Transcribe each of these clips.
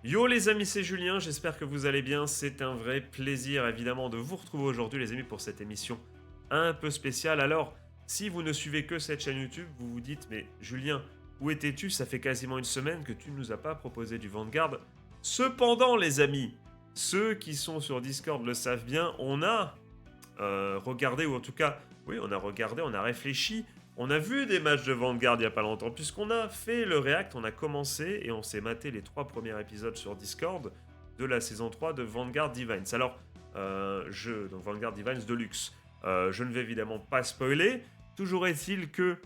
Yo les amis, c'est Julien, j'espère que vous allez bien. C'est un vrai plaisir évidemment de vous retrouver aujourd'hui les amis pour cette émission un peu spéciale. Alors, si vous ne suivez que cette chaîne YouTube, vous vous dites mais Julien, où étais-tu? Ça fait quasiment une semaine que tu ne nous as pas proposé du Vanguard. Cependant les amis, ceux qui sont sur Discord le savent bien, on a regardé, ou en tout cas, oui, on a regardé, on a réfléchi, on a vu des matchs de Vanguard il n'y a pas longtemps, puisqu'on a fait le React, on a commencé et on s'est maté les 3 premiers épisodes sur Discord de la saison 3 de Vanguard Divines. Alors, donc Vanguard Divines Deluxe. Je ne vais évidemment pas spoiler. Toujours est-il que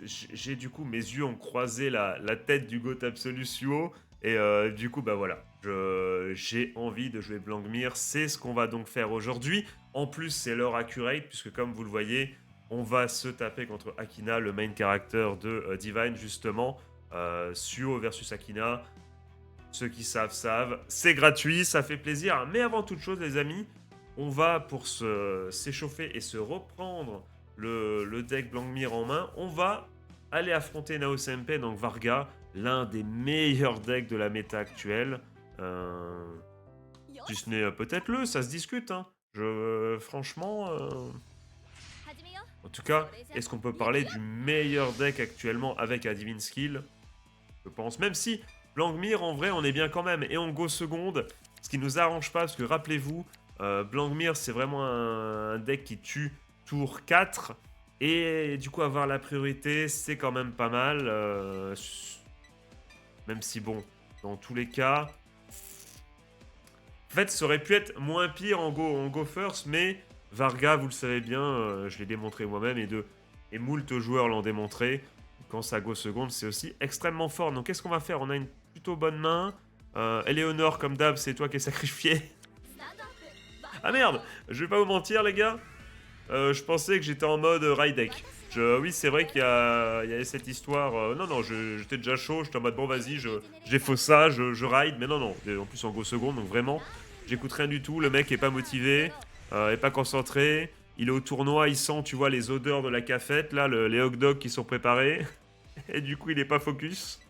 j'ai du coup mes yeux ont croisé la tête du GOAT absolu Suo et du coup bah voilà, j'ai envie de jouer Blankmir, c'est ce qu'on va donc faire aujourd'hui. En plus c'est l'heure accurate puisque comme vous le voyez, on va se taper contre Akina, le main character de Divine justement. Suo versus Akina, ceux qui savent, c'est gratuit, ça fait plaisir. Mais avant toute chose les amis, on va pour s'échauffer et se reprendre le deck Blankmir en main, on va aller affronter Naos MP, donc Varga, l'un des meilleurs decks de la méta actuelle. Si ce n'est peut-être ça se discute. Hein. Franchement, en tout cas, est-ce qu'on peut parler du meilleur deck actuellement avec un Divine Skill? Je pense. Même si Blankmir, en vrai, on est bien quand même. Et on go seconde, ce qui nous arrange pas, parce que rappelez-vous, Blankmir, c'est vraiment un deck qui tue tour 4. Et du coup, avoir la priorité, c'est quand même pas mal. Même si, bon, dans tous les cas... En fait, ça aurait pu être moins pire en go first, mais Varga, vous le savez bien, je l'ai démontré moi-même, et moult joueurs l'ont démontré. Quand ça go seconde, c'est aussi extrêmement fort. Donc, qu'est-ce qu'on va faire? On a une plutôt bonne main. Eleonore, comme d'hab, c'est toi qui es sacrifié. Ah merde, je vais pas vous mentir, les gars. Je pensais que j'étais en mode raid deck. Oui, c'est vrai il y a cette histoire. Non, non, j'étais déjà chaud. J'étais en mode bon, vas-y, j'ai faux ça, je ride. Mais non, non. En plus, en go seconde, donc vraiment, j'écoute rien du tout. Le mec est pas motivé, est pas concentré. Il est au tournoi, il sent, tu vois, les odeurs de la cafette, là, les hot dogs qui sont préparés. Et du coup, il est pas focus.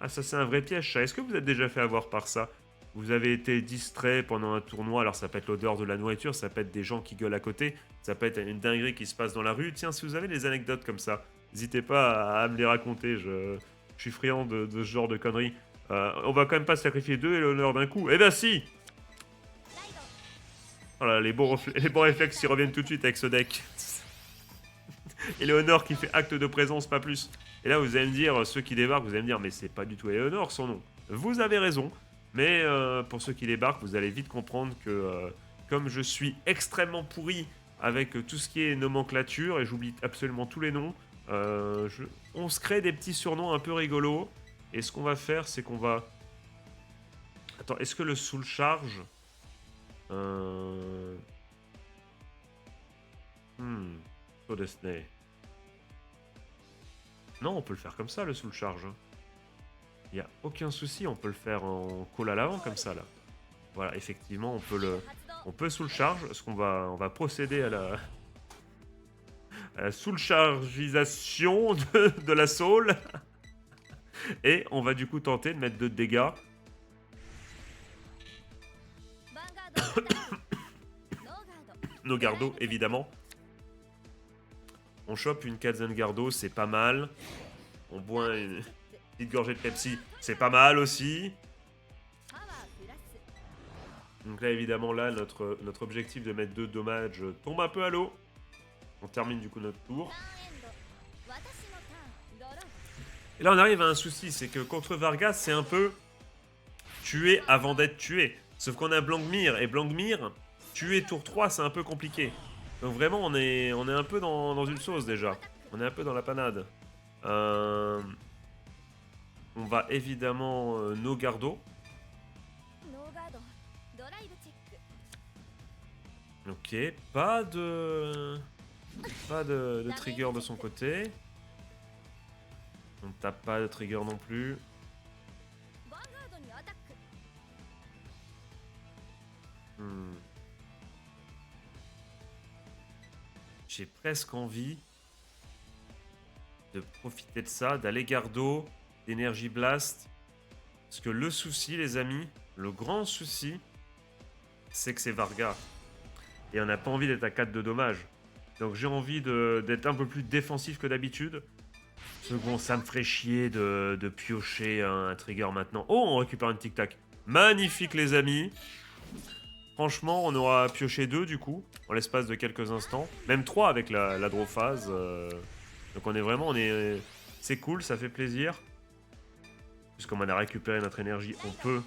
Ah, ça, c'est un vrai piège, ça. Est-ce que vous êtes déjà fait avoir par ça? Vous avez été distrait pendant un tournoi, alors ça peut être l'odeur de la nourriture, ça peut être des gens qui gueulent à côté, ça peut être une dinguerie qui se passe dans la rue. Tiens, si vous avez des anecdotes comme ça, n'hésitez pas à me les raconter, je suis friand de ce genre de conneries. On va quand même pas sacrifier deux et l'honneur d'un coup. Eh ben si. Voilà, les bons réflexes qui reviennent tout de suite avec ce deck. Eleonore qui fait acte de présence, pas plus. Et là, vous allez me dire, ceux qui débarquent, vous allez me dire, mais c'est pas du tout Eleonore son nom. Vous avez raison, mais pour ceux qui débarquent, vous allez vite comprendre que comme je suis extrêmement pourri avec tout ce qui est nomenclature, et j'oublie absolument tous les noms, on se crée des petits surnoms un peu rigolos. Et ce qu'on va faire, c'est qu'on va... Attends, est-ce que le soul charge... Euh... Hmm... So Disney. Non, on peut le faire comme ça, le soul charge. Il n'y a aucun souci, on peut le faire en call à l'avant comme ça là. Voilà, effectivement, on peut soul charge. Est-ce qu'on va, on va procéder à la soul chargisation de la soul et on va du coup tenter de mettre 2 de dégâts. Nos gardos, évidemment. On chope une Katzengardo, c'est pas mal. On boit une petite gorgée de Pepsi, c'est pas mal aussi. Donc là, évidemment, là, notre objectif de mettre 2 dommages tombe un peu à l'eau. On termine du coup notre tour. Et là, on arrive à un souci, c'est que contre Vargas, c'est un peu tuer avant d'être tué. Sauf qu'on a Blankmir, et Blankmir, tuer tour 3, c'est un peu compliqué. Donc vraiment, on est un peu dans une sauce déjà. On est un peu dans la panade. On va évidemment no gardo. Ok, pas de trigger de son côté. On tape pas de trigger non plus. Hmm. J'ai presque envie de profiter de ça, d'aller gardo, d'énergie blast, Parce que le souci, les amis, le grand souci, c'est que c'est Varga. Et on n'a pas envie d'être à 4 de dommages. Donc j'ai envie d'être un peu plus défensif que d'habitude. Second, ça me ferait chier de piocher un trigger maintenant. Oh, on récupère une tic-tac. Magnifique, les amis. Franchement, on aura pioché 2 du coup, en l'espace de quelques instants. Même 3 avec la draw phase. Donc on est vraiment... c'est cool, ça fait plaisir. Puisqu'on a récupéré notre énergie, on peut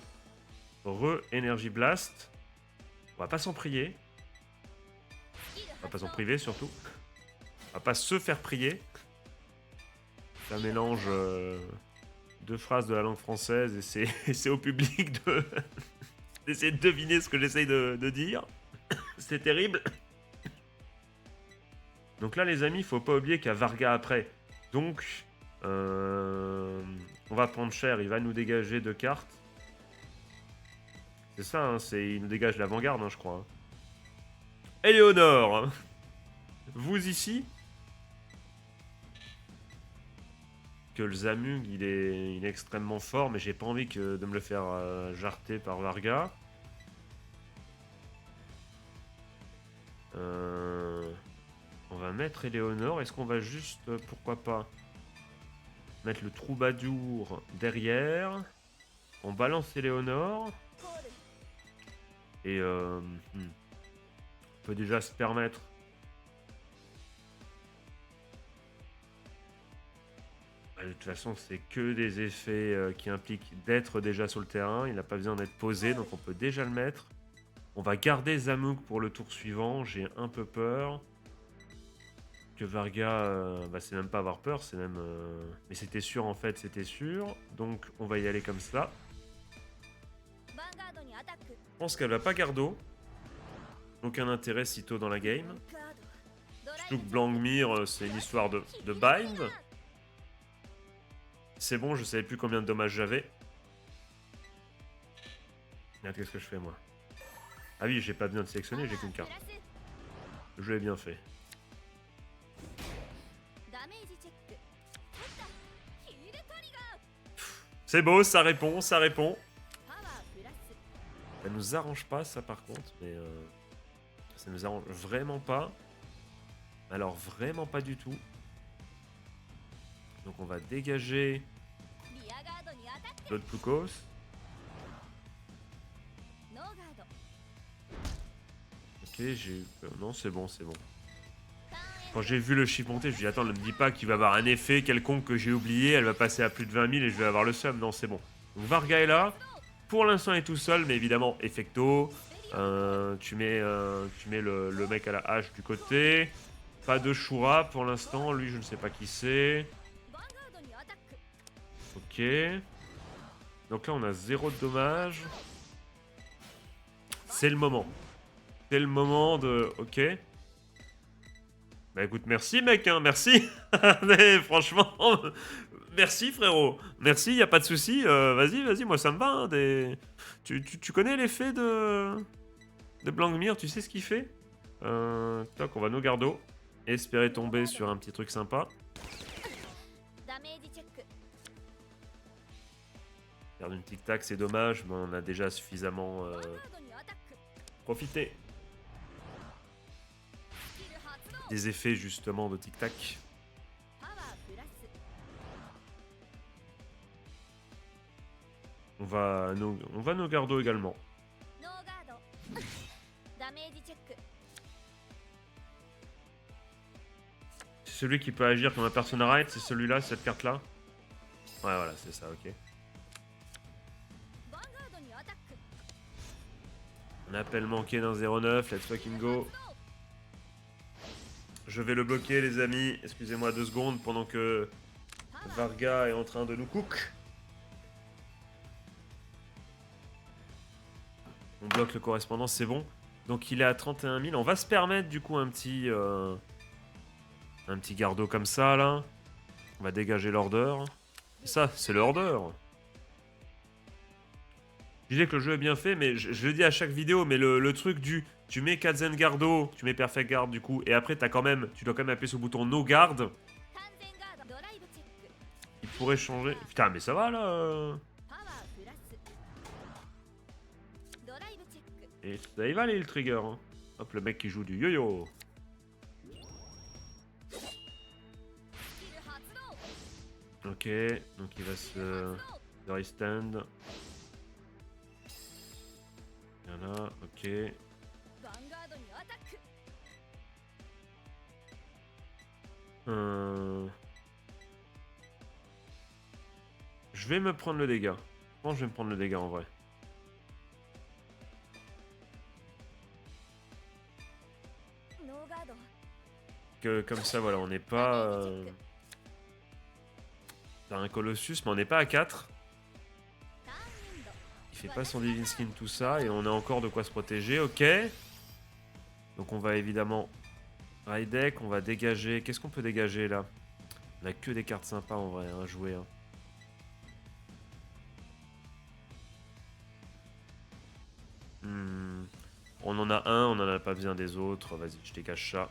re-Energy Blast. On va pas s'en prier. On va pas s'en priver surtout. On va pas se faire prier. C'est un mélange de phrases de la langue française et c'est au public d'essayer de deviner ce que j'essaye de dire. C'est terrible. Donc là, les amis, il faut pas oublier qu'il y a Varga après. Donc, on va prendre cher. Il va nous dégager 2 cartes. C'est ça, hein, il nous dégage l'avant-garde, hein, je crois. Hein. Éléonore, vous ici. Que le Zamug, il est extrêmement fort, mais j'ai pas envie de me le faire jarter par Varga. On va mettre Éléonore. Est-ce qu'on va juste, pourquoi pas, mettre le troubadour derrière. On balance Éléonore. Et on peut déjà se permettre. De toute façon, c'est que des effets qui impliquent d'être déjà sur le terrain. Il n'a pas besoin d'être posé, donc on peut déjà le mettre. On va garder Zamug pour le tour suivant. J'ai un peu peur que Varga... c'est même pas avoir peur, c'est même... Mais c'était sûr, en fait, c'était sûr. Donc, on va y aller comme ça. Je pense qu'elle va pas gardo. Aucun intérêt sitôt dans la game. Surtout que Blankmir, c'est une histoire de bind. C'est bon, je savais plus combien de dommages j'avais. Merde, qu'est-ce que je fais, moi? Ah oui, j'ai pas besoin de sélectionner, j'ai qu'une carte. Je l'ai bien fait. C'est beau, ça répond, ça répond. Ça nous arrange pas, ça, par contre. Mais ça nous arrange vraiment pas. Alors, vraiment pas du tout. Donc, on va dégager l'autre Pukos. Ok, j'ai... non, c'est bon, c'est bon. Quand j'ai vu le chiffre monter, je me dis, attends, ne me dis pas qu'il va avoir un effet quelconque que j'ai oublié. Elle va passer à plus de 20 000 et je vais avoir le seum. Non, c'est bon. Donc, Varga est là. Pour l'instant, il est tout seul, mais évidemment, effecto. Tu mets le mec à la hache du côté. Pas de Shura pour l'instant. Lui, je ne sais pas qui c'est. Ok. Donc là, on a 0 de dommages. C'est le moment. C'est le moment de... Ok. Bah écoute, merci mec, hein, merci. Mais franchement, merci frérot. Merci, y a pas de souci. Vas-y, moi ça me va. Hein, tu connais l'effet de Blankmir, tu sais ce qu'il fait. Toc, on va no gardo. Espérer tomber sur un petit truc sympa. Perdre une tic-tac, c'est dommage, mais on a déjà suffisamment profité des effets justement de tic-tac. On va no gardo également. C'est celui qui peut agir comme un persona right, c'est celui-là, cette carte-là. Ouais, voilà, c'est ça, ok. Un appel manqué d'un 09, let's fucking go. Je vais le bloquer, les amis. Excusez-moi 2 secondes pendant que Varga est en train de nous cook. On bloque le correspondant, c'est bon. Donc il est à 31 000. On va se permettre du coup un petit gardo comme ça, là. On va dégager l'order. Ça, c'est l'order. Je disais que le jeu est bien fait, mais je le dis à chaque vidéo, mais le truc du... Tu mets Kazen Gardo, tu mets Perfect Guard du coup, et après tu dois quand même appuyer sur le bouton No Guard. Il pourrait changer... Putain, mais ça va là Et ça y va aller le trigger. Hein. Hop, le mec qui joue du yo-yo. Ok, donc il va se... stand. Voilà, ok. Je vais me prendre le dégât. Je pense que je vais me prendre le dégât en vrai. Que, comme ça, voilà, on n'est pas... T'as un Colossus, mais on n'est pas à 4. Il fait pas son Divine Skin, tout ça, et on a encore de quoi se protéger, ok. Donc on va évidemment... High deck, on va dégager... Qu'est-ce qu'on peut dégager, là? On a que des cartes sympas, en vrai, à jouer. Hein. On en a un, on en a pas besoin des autres. Vas-y, je dégage ça.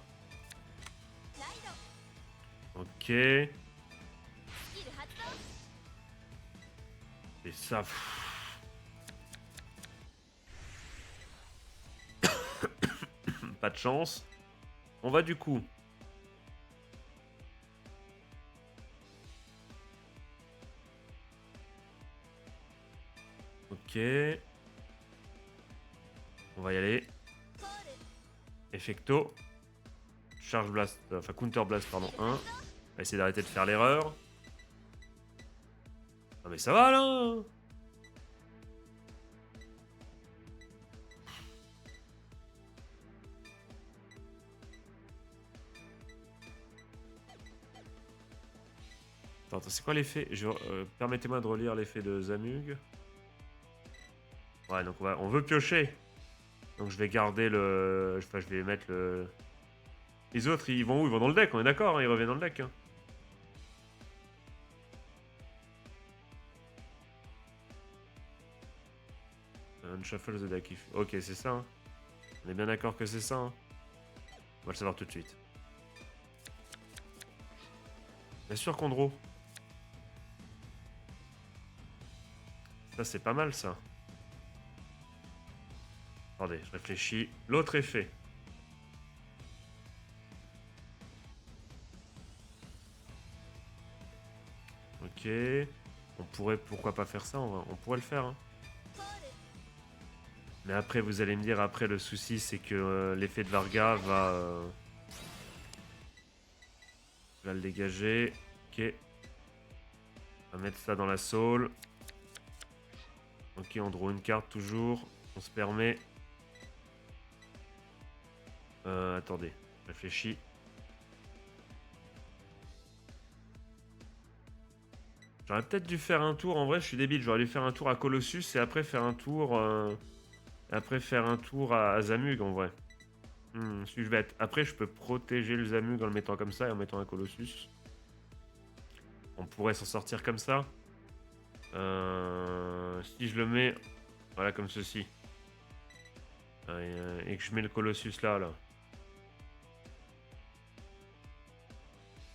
Ok. Et ça... Pas de chance. On va du coup... Ok. On va y aller. Effecto. Charge blast, enfin counter blast, pardon, 1. On va essayer d'arrêter de faire l'erreur. Ah mais ça va là. Attends, c'est quoi l'effet? Permettez-moi de relire l'effet de Zamug. Ouais, donc on veut piocher. Donc je vais garder le... Enfin, je vais mettre le... Les autres, ils vont où? Ils vont dans le deck, on est d'accord, hein, ils reviennent dans le deck. Hein. Unshuffle the deck. Ok, c'est ça. Hein. On est bien d'accord que c'est ça. Hein. On va le savoir tout de suite. Bien sûr qu'on draw. Ça, c'est pas mal, ça. Attendez, je réfléchis. L'autre effet. Ok. On pourrait, pourquoi pas faire ça? On pourrait le faire. Hein. Mais après, vous allez me dire, après, le souci, c'est que l'effet de Varga va le dégager. Ok. On va mettre ça dans la soul. Ok, on draw une carte toujours. On se permet... attendez, je réfléchis. J'aurais peut-être dû faire un tour, en vrai je suis débile, j'aurais dû faire un tour à Colossus et après faire un tour... à Zamug en vrai. Suis-je bête? Après je peux protéger le Zamug en le mettant comme ça et en mettant un Colossus. On pourrait s'en sortir comme ça. Si je le mets... Voilà comme ceci. Et que je mets le Colossus là.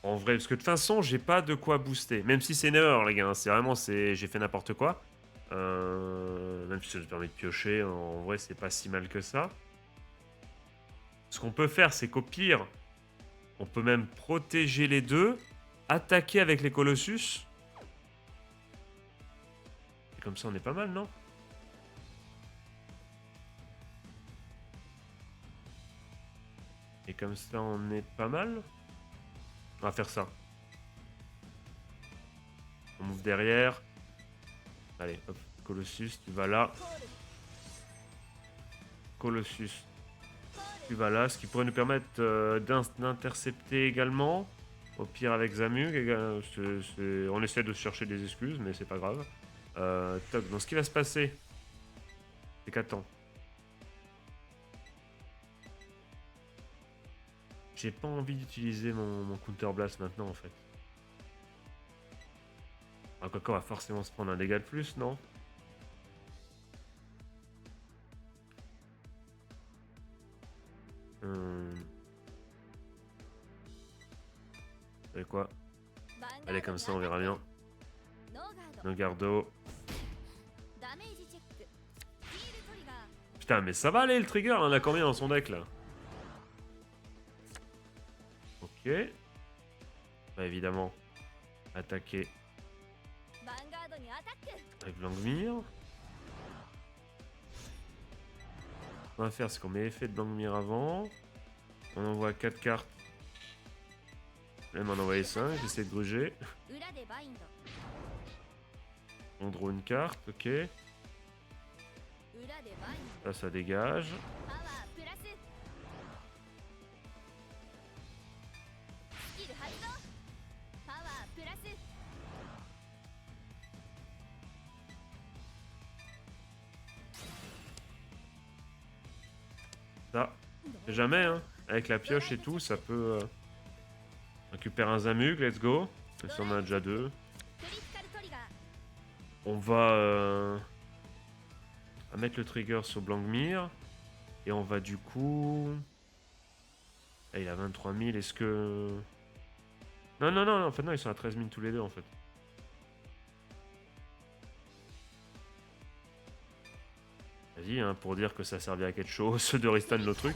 En vrai, parce que de toute façon, j'ai pas de quoi booster. Même si c'est une erreur, les gars. Hein, c'est vraiment, j'ai fait n'importe quoi. Même si ça nous permet de piocher, en vrai, c'est pas si mal que ça. Ce qu'on peut faire, c'est qu'au pire, on peut même protéger les deux, attaquer avec les Colossus. Et comme ça, on est pas mal, non? Et comme ça, on est pas mal. On va faire ça. On move derrière. Allez, hop, Colossus, tu vas là. Colossus, tu vas là. Ce qui pourrait nous permettre d'intercepter également. Au pire avec Zamug. On essaie de se chercher des excuses, mais c'est pas grave. Toc, donc ce qui va se passer, c'est qu'attends. J'ai pas envie d'utiliser mon Counter Blast maintenant en fait. Alors Coco va forcément se prendre un dégât de plus, non? Vous savez quoi? Allez, comme ça on verra bien. Nogardo. Putain, mais ça va aller le trigger, là, on a combien dans son deck là? Ok. Bah évidemment, attaquer avec Langmir. Ce qu'on va faire, c'est qu'on met effet de Langmir avant. On envoie 4 cartes. Même en envoyer 5, j'essaie de gruger. On draw une carte, ok. Ça dégage. Ça, c'est jamais, hein. Avec la pioche et tout, ça peut récupérer un Zamug, let's go. Même si on en a déjà 2. On va mettre le trigger sur Blankmir. Et on va du coup... Ah, il a 23 000, est-ce que... Non, non, non, en fait non, ils sont à 13 000 tous les deux en fait. Vas-y, hein, pour dire que ça servait à quelque chose de restan le truc.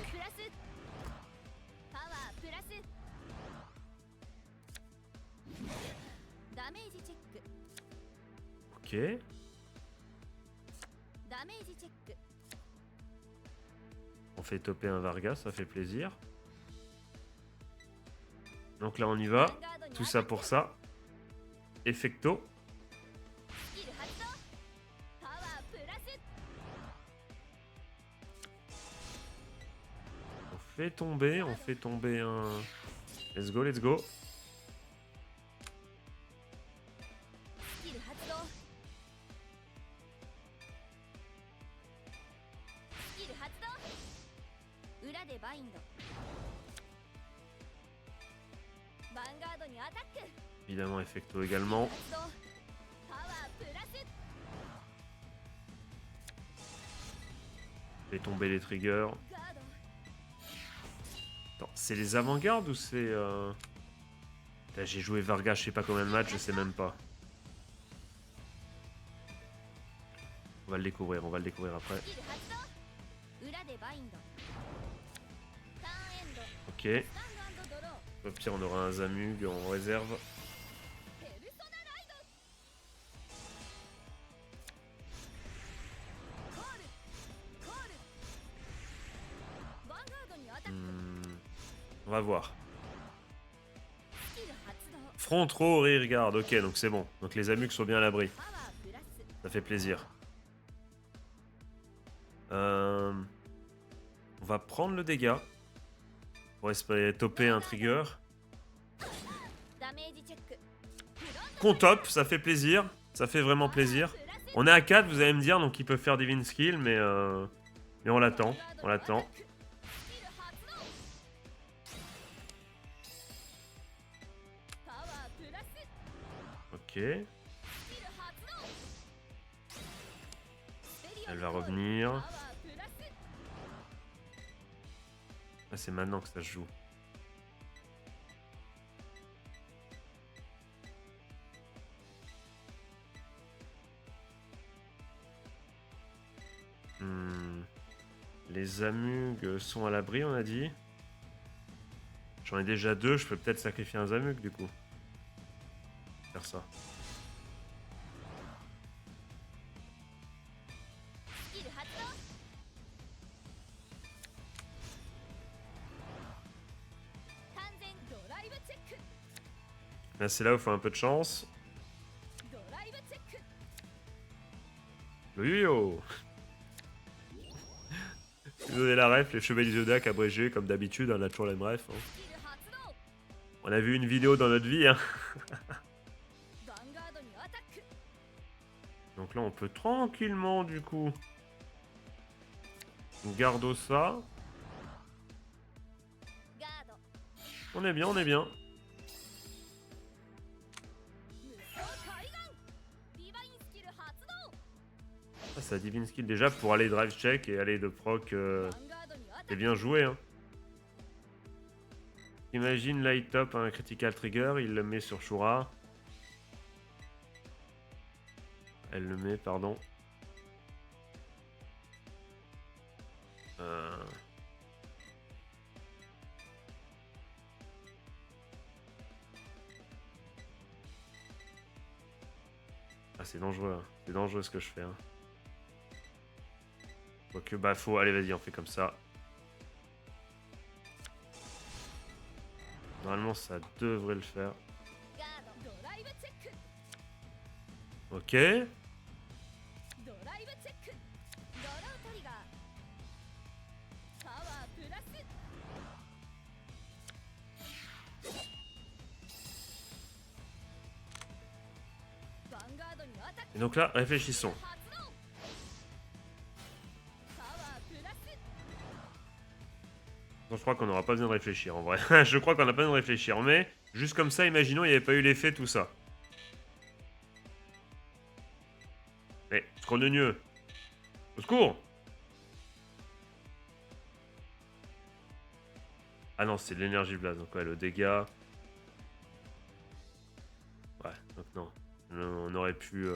Ok. On fait topper un Vargas, ça fait plaisir. Donc là on y va. Tout ça pour ça. Effecto. On fait tomber un... Let's go, let's go. Évidemment, effecto également. Fait tomber les triggers. C'est les avant-gardes ou c'est... J'ai joué Vargas, je sais pas combien de matchs, je sais même pas. On va le découvrir après. Ok. Au pire, on aura un Zamug en réserve. On va voir. Front row, rear guard, ok, donc c'est bon. Donc les Zamugs sont bien à l'abri. Ça fait plaisir. On va prendre le dégât. Pour espérer topper un trigger. Qu'on top, ça fait plaisir. Ça fait vraiment plaisir. On est à 4, vous allez me dire, donc il peut faire Divine Skill, mais on l'attend. On l'attend. Ok. Elle va revenir. Ah, c'est maintenant que ça se joue. Les Zamug sont à l'abri, on a dit. J'en ai déjà 2, je peux peut-être sacrifier un Zamug du coup. Faire ça. Là, c'est là où il faut un peu de chance. Le yo-yo. Vous donnez la ref, les chevaliers du Zodiac abrégés, comme d'habitude, on a toujours les ref. Hein. On a vu une vidéo dans notre vie. Hein. Donc là, on peut tranquillement, du coup, garder ça. On est bien, on est bien. Ah, ça Divine Skill déjà pour aller drive check et aller de proc. C'est bien joué. Hein. Imagine light up un critical trigger, il le met sur Shura. Elle le met, pardon. Ah, c'est dangereux, hein. C'est dangereux ce que je fais. Hein. Quoique, bah, faut. Allez, vas-y, on fait comme ça. Normalement, ça devrait le faire. Ok. Et donc là, réfléchissons. Je crois qu'on n'aura pas besoin de réfléchir en vrai. Je crois qu'on n'a pas besoin de réfléchir. Mais juste comme ça, imaginons il n'y avait pas eu l'effet, tout ça. Mais, scrogneux. Au secours! Ah non, c'est de l'énergie blase. Donc ouais, le dégât. Ouais, donc non. On aurait pu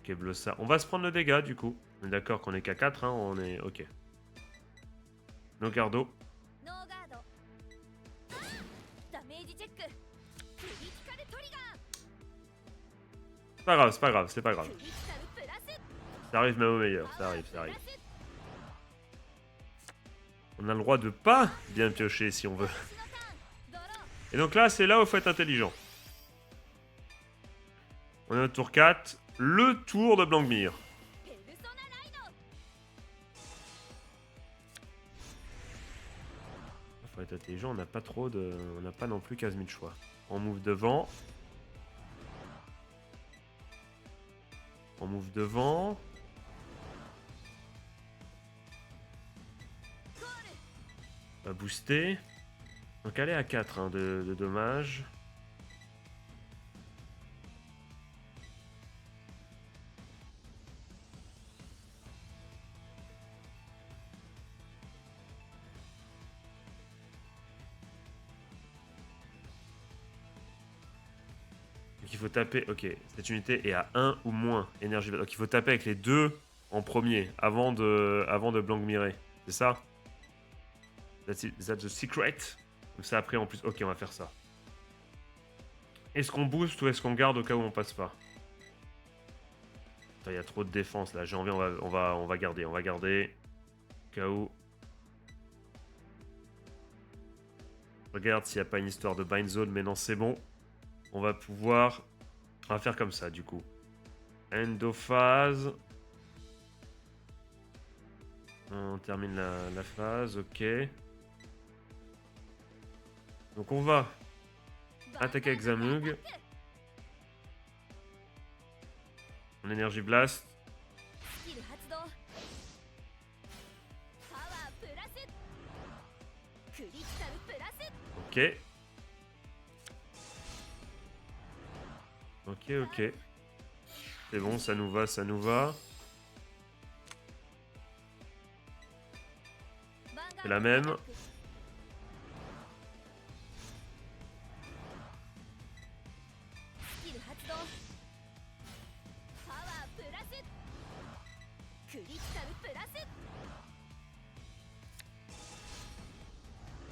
Keblo ça. On va se prendre le dégât du coup. On est d'accord qu'on est qu'à 4, hein, on est. Ok. Nogardo. C'est pas grave, c'est pas grave, c'est pas grave. Ça arrive même au meilleur, ça arrive, ça arrive. On a le droit de pas bien piocher si on veut. Et donc là, c'est là où il faut être intelligent. On est au tour 4, le tour de Blancmire. Il faut être intelligent, on n'a pas trop de... On n'a pas non plus 15 000 choix. On move devant. On move devant. On va booster. Donc elle est à 4 hein, de dommages. Donc il faut taper... Ok, cette unité est à 1 ou moins énergie. Donc il faut taper avec les deux en premier, avant de Blancmirer. C'est ça? That's the secret. Comme ça après en plus... Ok, on va faire ça. Est-ce qu'on booste ou est-ce qu'on garde au cas où on passe pas? Il y a trop de défense là, j'ai envie, on va garder, on va garder. Au cas où. Regarde s'il n'y a pas une histoire de bind zone, mais non, c'est bon. On va pouvoir. On va faire comme ça du coup. Endophase. On termine la phase, ok. Donc on va attaquer avec Zamug. En énergie blast. Ok. Ok, ok. C'est bon, ça nous va, ça nous va. C'est la même.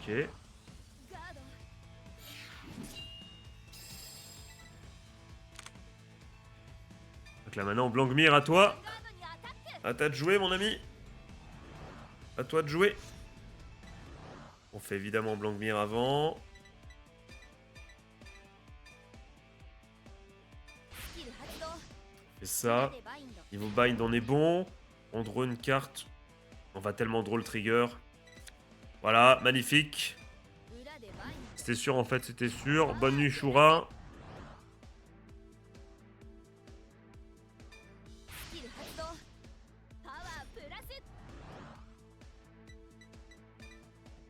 Ok. Donc là maintenant, Blancmire, à toi. À toi de jouer, mon ami. À toi de jouer. On fait évidemment Blancmire avant. On fait ça. Niveau bind, on est bon. On draw une carte. On va tellement draw le trigger. Voilà, magnifique. C'était sûr, en fait, c'était sûr. Bonne nuit, Shura.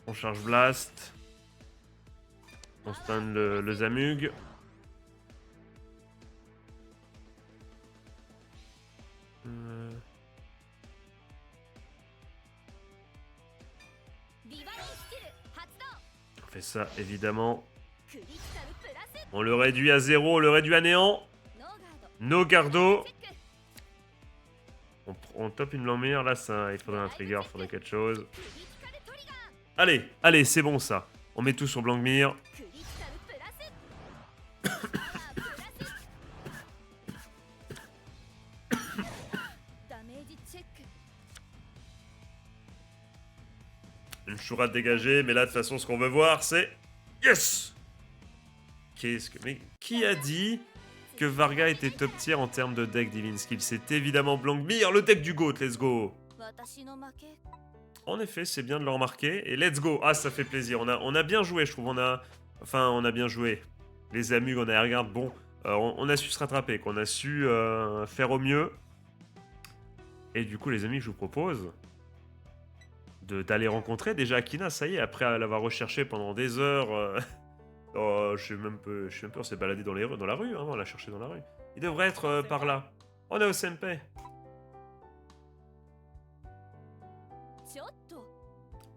On charge Blast. On stun le Zamug. On fait ça, évidemment. On le réduit à 0, on le réduit à néant. Nogardo. On On top une Blanc-Mire, là, ça, il faudrait un trigger, il faudrait quelque chose. Allez, allez, c'est bon, ça. On met tout sur Blanc-Mire. Une chourade dégagée, mais là, de toute façon, ce qu'on veut voir, c'est... Yes! Qu'est-ce que... Mais qui a dit que Varga était top tier en termes de deck Divine Skill? C'est évidemment Blanc-Mire, le deck du GOAT, let's go! En effet, c'est bien de le remarquer, et let's go! Ah, ça fait plaisir, on a bien joué, je trouve, on a bien joué. Les Amug, on a regardé, bon, on a su se rattraper, qu'on a su faire au mieux. Et du coup, les amis, je vous propose d'aller rencontrer déjà Akina, ça y est, après l'avoir recherché pendant des heures. Je sais même pas, on s'est baladé dans la rue, hein, on l'a cherché dans la rue. Il devrait être par là. On est au Senpai.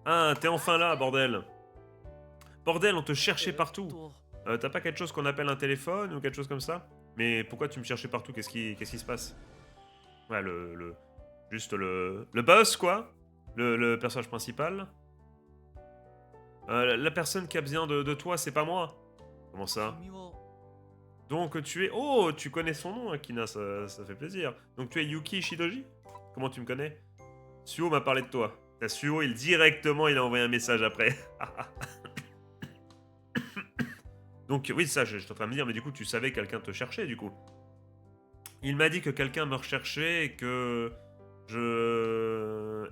Ah, t'es enfin là, bordel. Bordel, on te cherchait partout. T'as pas quelque chose qu'on appelle un téléphone ou quelque chose comme ça? Mais pourquoi tu me cherchais partout? Qu'est-ce qui se passe? Ouais, juste le boss, quoi. Le personnage principal. La personne qui a besoin de toi, c'est pas moi. Comment ça? Donc tu es... Oh, tu connais son nom, Akina, ça fait plaisir. Donc tu es Yuki Shidoji? Comment tu me connais? Suo m'a parlé de toi. T'as Suo, directement, il a envoyé un message après. Donc oui, ça, je suis en train de me dire, mais du coup, tu savais que quelqu'un te cherchait, du coup. Il m'a dit que quelqu'un me recherchait et que...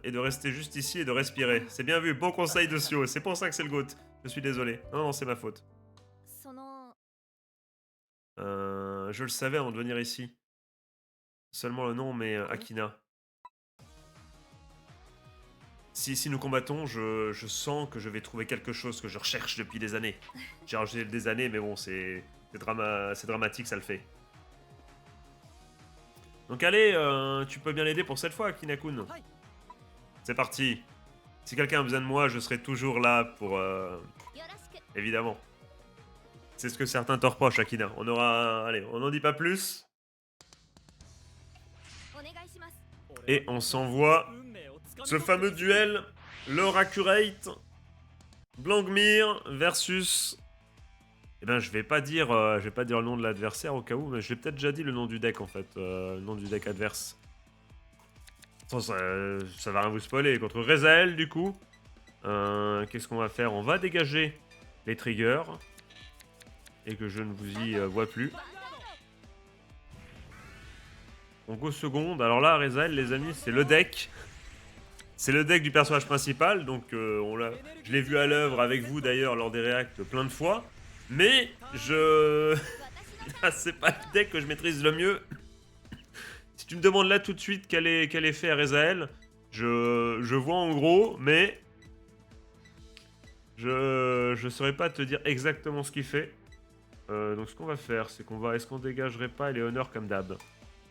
Et de rester juste ici et de respirer. C'est bien vu, bon conseil de Suo, c'est pour ça que c'est le GOAT. Je suis désolé. Non, non, c'est ma faute. Je le savais avant de venir ici. Seulement le nom, mais Akina. Si nous combattons, je sens que je vais trouver quelque chose que je recherche depuis des années. J'ai rajouté des années, mais bon, c'est dramatique, ça le fait. Donc allez, tu peux bien l'aider pour cette fois, Akina-kun. C'est parti. Si quelqu'un a besoin de moi, je serai toujours là pour... Évidemment. C'est ce que certains te reprochent, Akina. On aura... Allez, on n'en dit pas plus. Et on s'envoie ce fameux duel, l'or accurate, Blanc-Mire versus... Eh ben, je vais pas dire le nom de l'adversaire au cas où, mais je l'ai peut-être déjà dit le nom du deck en fait, le nom du deck adverse. Ça va rien vous spoiler. Contre Rezael, du coup, qu'est-ce qu'on va faire? On va dégager les triggers et que je ne vous y vois plus. On go seconde. Alors là, Rezael, les amis, c'est le deck. C'est le deck du personnage principal, donc je l'ai vu à l'œuvre avec vous d'ailleurs lors des réacts plein de fois. Mais c'est pas le deck que je maîtrise le mieux. Si tu me demandes là tout de suite quel effet à Rezael, je vois en gros, mais je saurais pas te dire exactement ce qu'il fait. Donc ce qu'on va faire, c'est est-ce qu'on dégagerait pas Eleanor comme d'hab?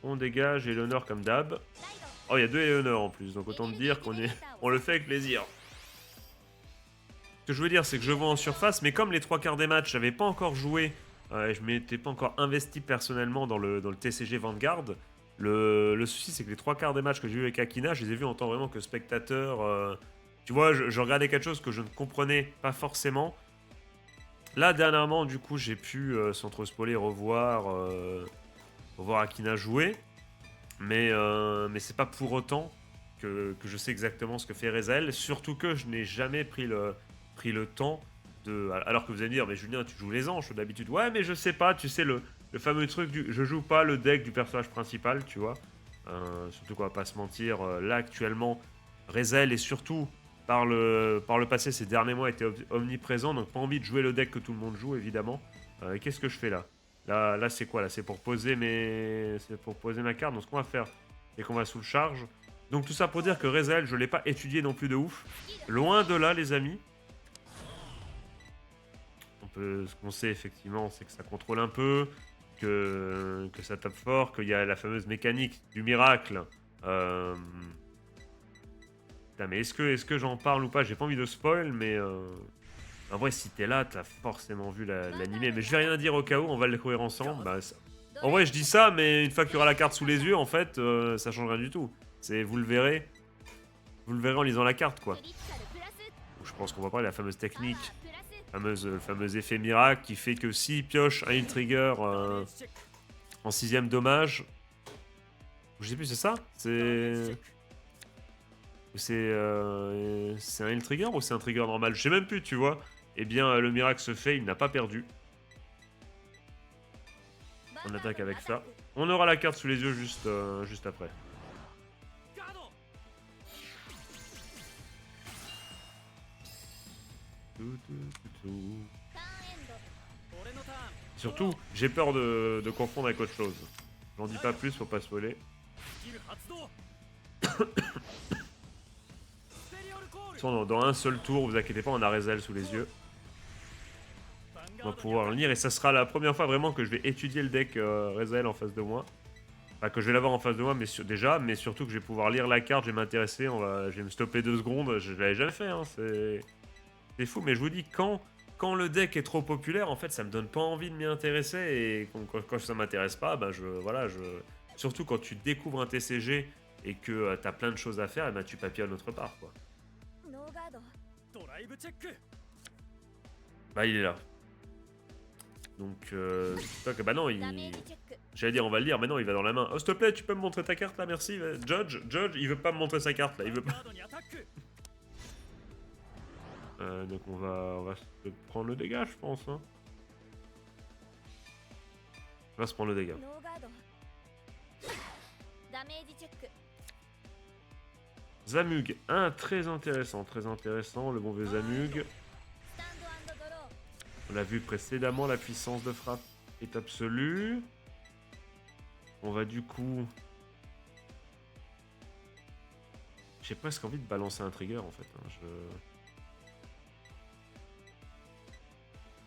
On dégage Eleanor comme d'hab. Oh, il y a 2 Eleanor en plus, donc autant te dire on le fait avec plaisir. Ce que je veux dire, c'est que je vois en surface, mais comme les 3/4 des matchs, j'avais pas encore joué, et je m'étais pas encore investi personnellement dans le TCG Vanguard, le souci, c'est que les 3/4 des matchs que j'ai eu avec Akina, je les ai vus en tant vraiment que spectateur. Tu vois, je regardais quelque chose que je ne comprenais pas forcément. Là, dernièrement, du coup, j'ai pu, sans trop spoiler, revoir Akina jouer. Mais c'est pas pour autant que je sais exactement ce que fait Rezael. Surtout que je n'ai jamais pris le temps de... Alors que vous allez me dire, mais Julien, tu joues les anges d'habitude. Ouais, mais je sais pas, tu sais, le fameux truc du... Je joue pas le deck du personnage principal, tu vois. Surtout qu'on va pas se mentir, là, actuellement, Rezael est surtout... Par le passé, ces derniers mois, était omniprésent, donc pas envie de jouer le deck que tout le monde joue, évidemment. Qu'est-ce que je fais là? Là c'est quoi? Là, c'est pour poser ma carte. Donc, ce qu'on va faire, c'est qu'on va sous le charge. Donc, tout ça pour dire que Rezael, je ne l'ai pas étudié non plus de ouf. Loin de là, les amis. Ce qu'on sait, effectivement, c'est que ça contrôle un peu, que ça tape fort, qu'il y a la fameuse mécanique du miracle. Putain, mais est-ce que j'en parle ou pas? J'ai pas envie de spoil, mais... En vrai, si t'es là, t'as forcément vu l'animé. Mais je vais rien dire au cas où, on va le découvrir ensemble. En vrai, je dis ça, mais une fois qu'il y aura la carte sous les yeux, en fait, ça change rien du tout. Vous le verrez. Vous le verrez en lisant la carte, quoi. Je pense qu'on va parler de la fameuse technique, le fameux effet miracle qui fait que s'il pioche un heal trigger en 6ème dommage, je sais plus, c'est ça? C'est un heal trigger ou c'est un trigger normal? Je sais même plus, tu vois. Eh bien, le miracle se fait, il n'a pas perdu. On attaque avec ça. On aura la carte sous les yeux juste après. Surtout, j'ai peur de confondre avec autre chose. J'en dis pas plus, faut pas spoiler. Dans un seul tour, vous inquiétez pas, on a Rezel sous les yeux. On va pouvoir le lire et ça sera la première fois vraiment que je vais étudier le deck Rezel en face de moi. Enfin, que je vais l'avoir en face de moi mais mais surtout que je vais pouvoir lire la carte, je vais m'intéresser, je vais me stopper 2 secondes, je l'avais jamais fait, hein, c'est fou, mais je vous dis, quand le deck est trop populaire, en fait, ça me donne pas envie de m'y intéresser, et quand ça m'intéresse pas, bah surtout quand tu découvres un TCG et que t'as plein de choses à faire, et bah tu papillonnes autre part, quoi. Bah il est là. Donc, bah non, j'allais dire on va le lire, mais non, il va dans la main. Oh, s'il te plaît, tu peux me montrer ta carte là, merci. Judge, il veut pas me montrer sa carte là, il veut pas. Donc on va se prendre le dégât, je pense. Hein. On va se prendre le dégât. Zamug, très intéressant, le bon vieux Zamug. On l'a vu précédemment, la puissance de frappe est absolue. On va du coup... J'ai presque envie de balancer un trigger en fait. Hein.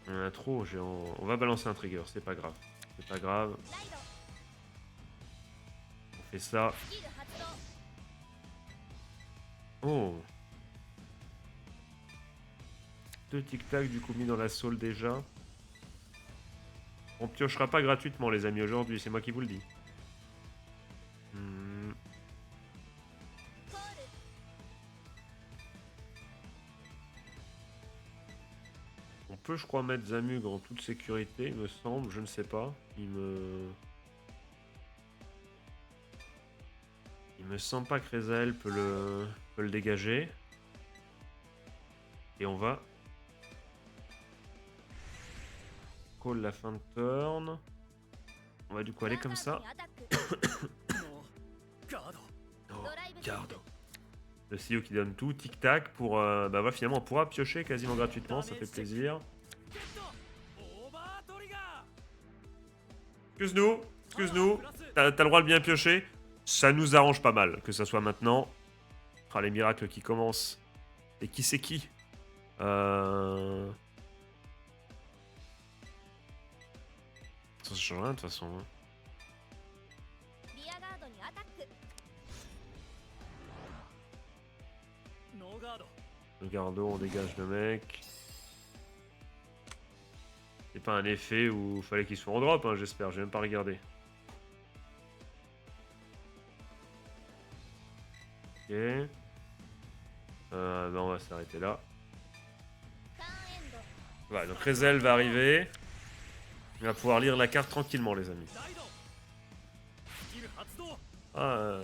On en a trop, on va balancer un trigger, c'est pas grave. C'est pas grave. On fait ça. Oh. 2 tic-tac du coup mis dans la saule déjà. On piochera pas gratuitement les amis aujourd'hui, c'est moi qui vous le dis. On peut je crois mettre Zamug en toute sécurité, il me semble, je ne sais pas. Il me semble pas que Rezael peut le dégager. Et on va call la fin de turn. On va du coup aller comme ça. Oh, garde. Le CEO qui donne tout, tic-tac, pour... bah finalement on pourra piocher quasiment gratuitement, ça fait plaisir. Excuse-nous, t'as le droit de bien piocher. Ça nous arrange pas mal, que ça soit maintenant. Ah, les miracles qui commencent. Et qui c'est qui Ça change rien de toute façon. Hein. Le gardo, on dégage le mec. C'est pas un effet où il fallait qu'il soit en drop, hein, j'espère. J'ai même pas regardé. Ok. Ben on va s'arrêter là. Voilà, donc Rezel va arriver. Il va pouvoir lire la carte tranquillement, les amis. Ah,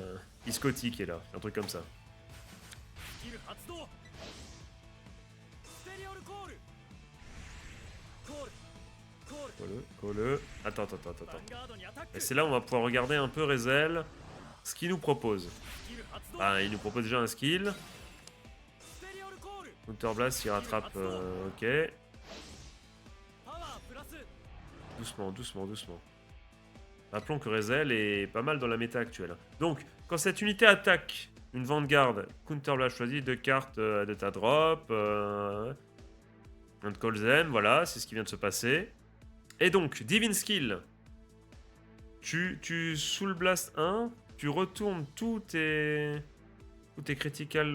Iscoti qui est là, un truc comme ça. Colle. Attends. Et c'est là où on va pouvoir regarder un peu Rezel, ce qu'il nous propose. Ah, il nous propose déjà un skill. Counter Blast, il rattrape. Ok. Doucement. Rappelons que Rezel est pas mal dans la méta actuelle. Donc, quand cette unité attaque une Vanguard, Counter Blast choisit 2 cartes de ta drop. Un de Colzem, voilà, c'est ce qui vient de se passer. Et donc, Divine Skill. Tu Soul Blast 1, tu retournes tous tes critical...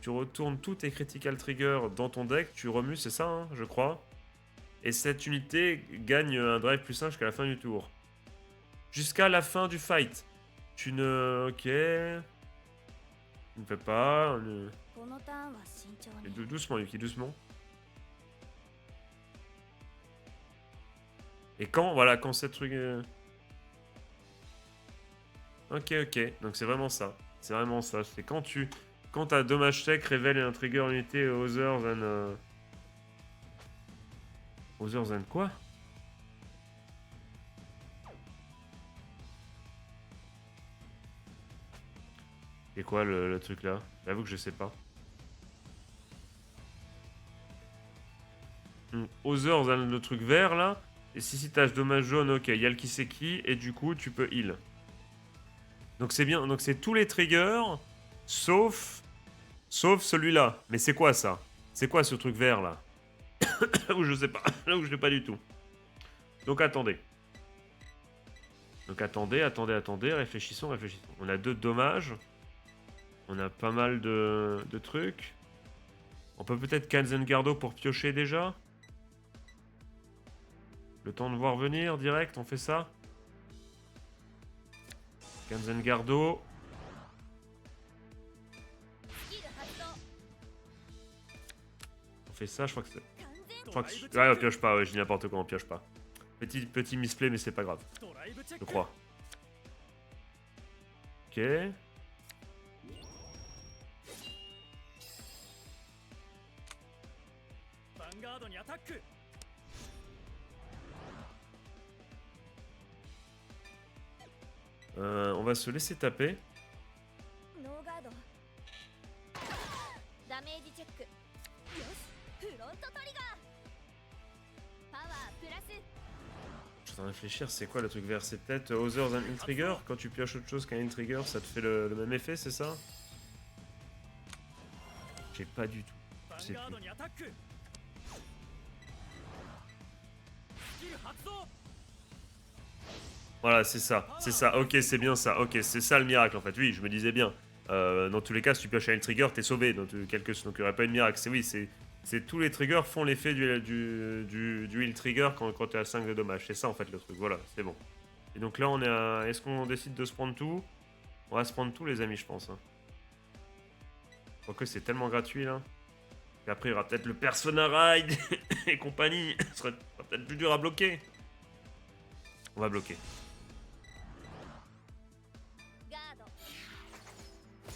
tu retournes tous tes critical triggers dans ton deck, tu remues, c'est ça, hein, je crois. Et cette unité gagne un drive +1 jusqu'à la fin du tour. Jusqu'à la fin du fight. Tu ne... Ok. Tu ne fais pas. Doucement, Yuki, doucement. Et quand, voilà, quand cette truc... Ok, ok. Donc c'est vraiment ça. C'est vraiment ça. C'est quand tu... Quand ta dommage tech révèle un trigger unité other than... Other than quoi? C'est quoi le truc là? J'avoue que je sais pas. Other than le truc vert là. Et si tâche dommage jaune, ok, il y a le Kiseki. Et du coup, tu peux heal. Donc c'est bien. Donc c'est tous les triggers. Sauf celui-là. Mais c'est quoi ça? C'est quoi ce truc vert là? Ou je sais pas. Là où je l'ai pas du tout. Donc attendez. Donc attendez. Réfléchissons. On a 2 dommages. On a pas mal de trucs. On peut peut-être Kanzengardo pour piocher déjà. Le temps de voir venir direct, on fait ça. Kanzengardo. On fait ça, je crois que c'est... Ouais, on pioche pas, ouais, je dis n'importe quoi, on pioche pas. Petit misplay, mais c'est pas grave. Je crois. Ok. On va se laisser taper. Je suis en train de réfléchir, c'est quoi le truc vert? C'est peut-être Other than Intrigger? Quand tu pioches autre chose qu'un Intrigger, ça te fait le même effet, c'est ça? J'ai pas du tout. Je sais plus. Voilà, c'est ça. Ok, c'est bien ça. Ok, c'est ça le miracle en fait. Oui, je me disais bien. Dans tous les cas, si tu pioches un trigger, t'es sauvé. Donc il n'y aurait pas eu de miracle. C'est tous les triggers font l'effet du heal trigger quand tu as 5 de dommages. C'est ça en fait le truc. Voilà, c'est bon. Et donc là, on est à... Est-ce qu'on décide de se prendre tout? On va se prendre tout, les amis, je pense. Hein. Quoique c'est tellement gratuit là. Et après, il y aura peut-être le Persona Ride et compagnie. Ce sera peut-être plus dur à bloquer. On va bloquer.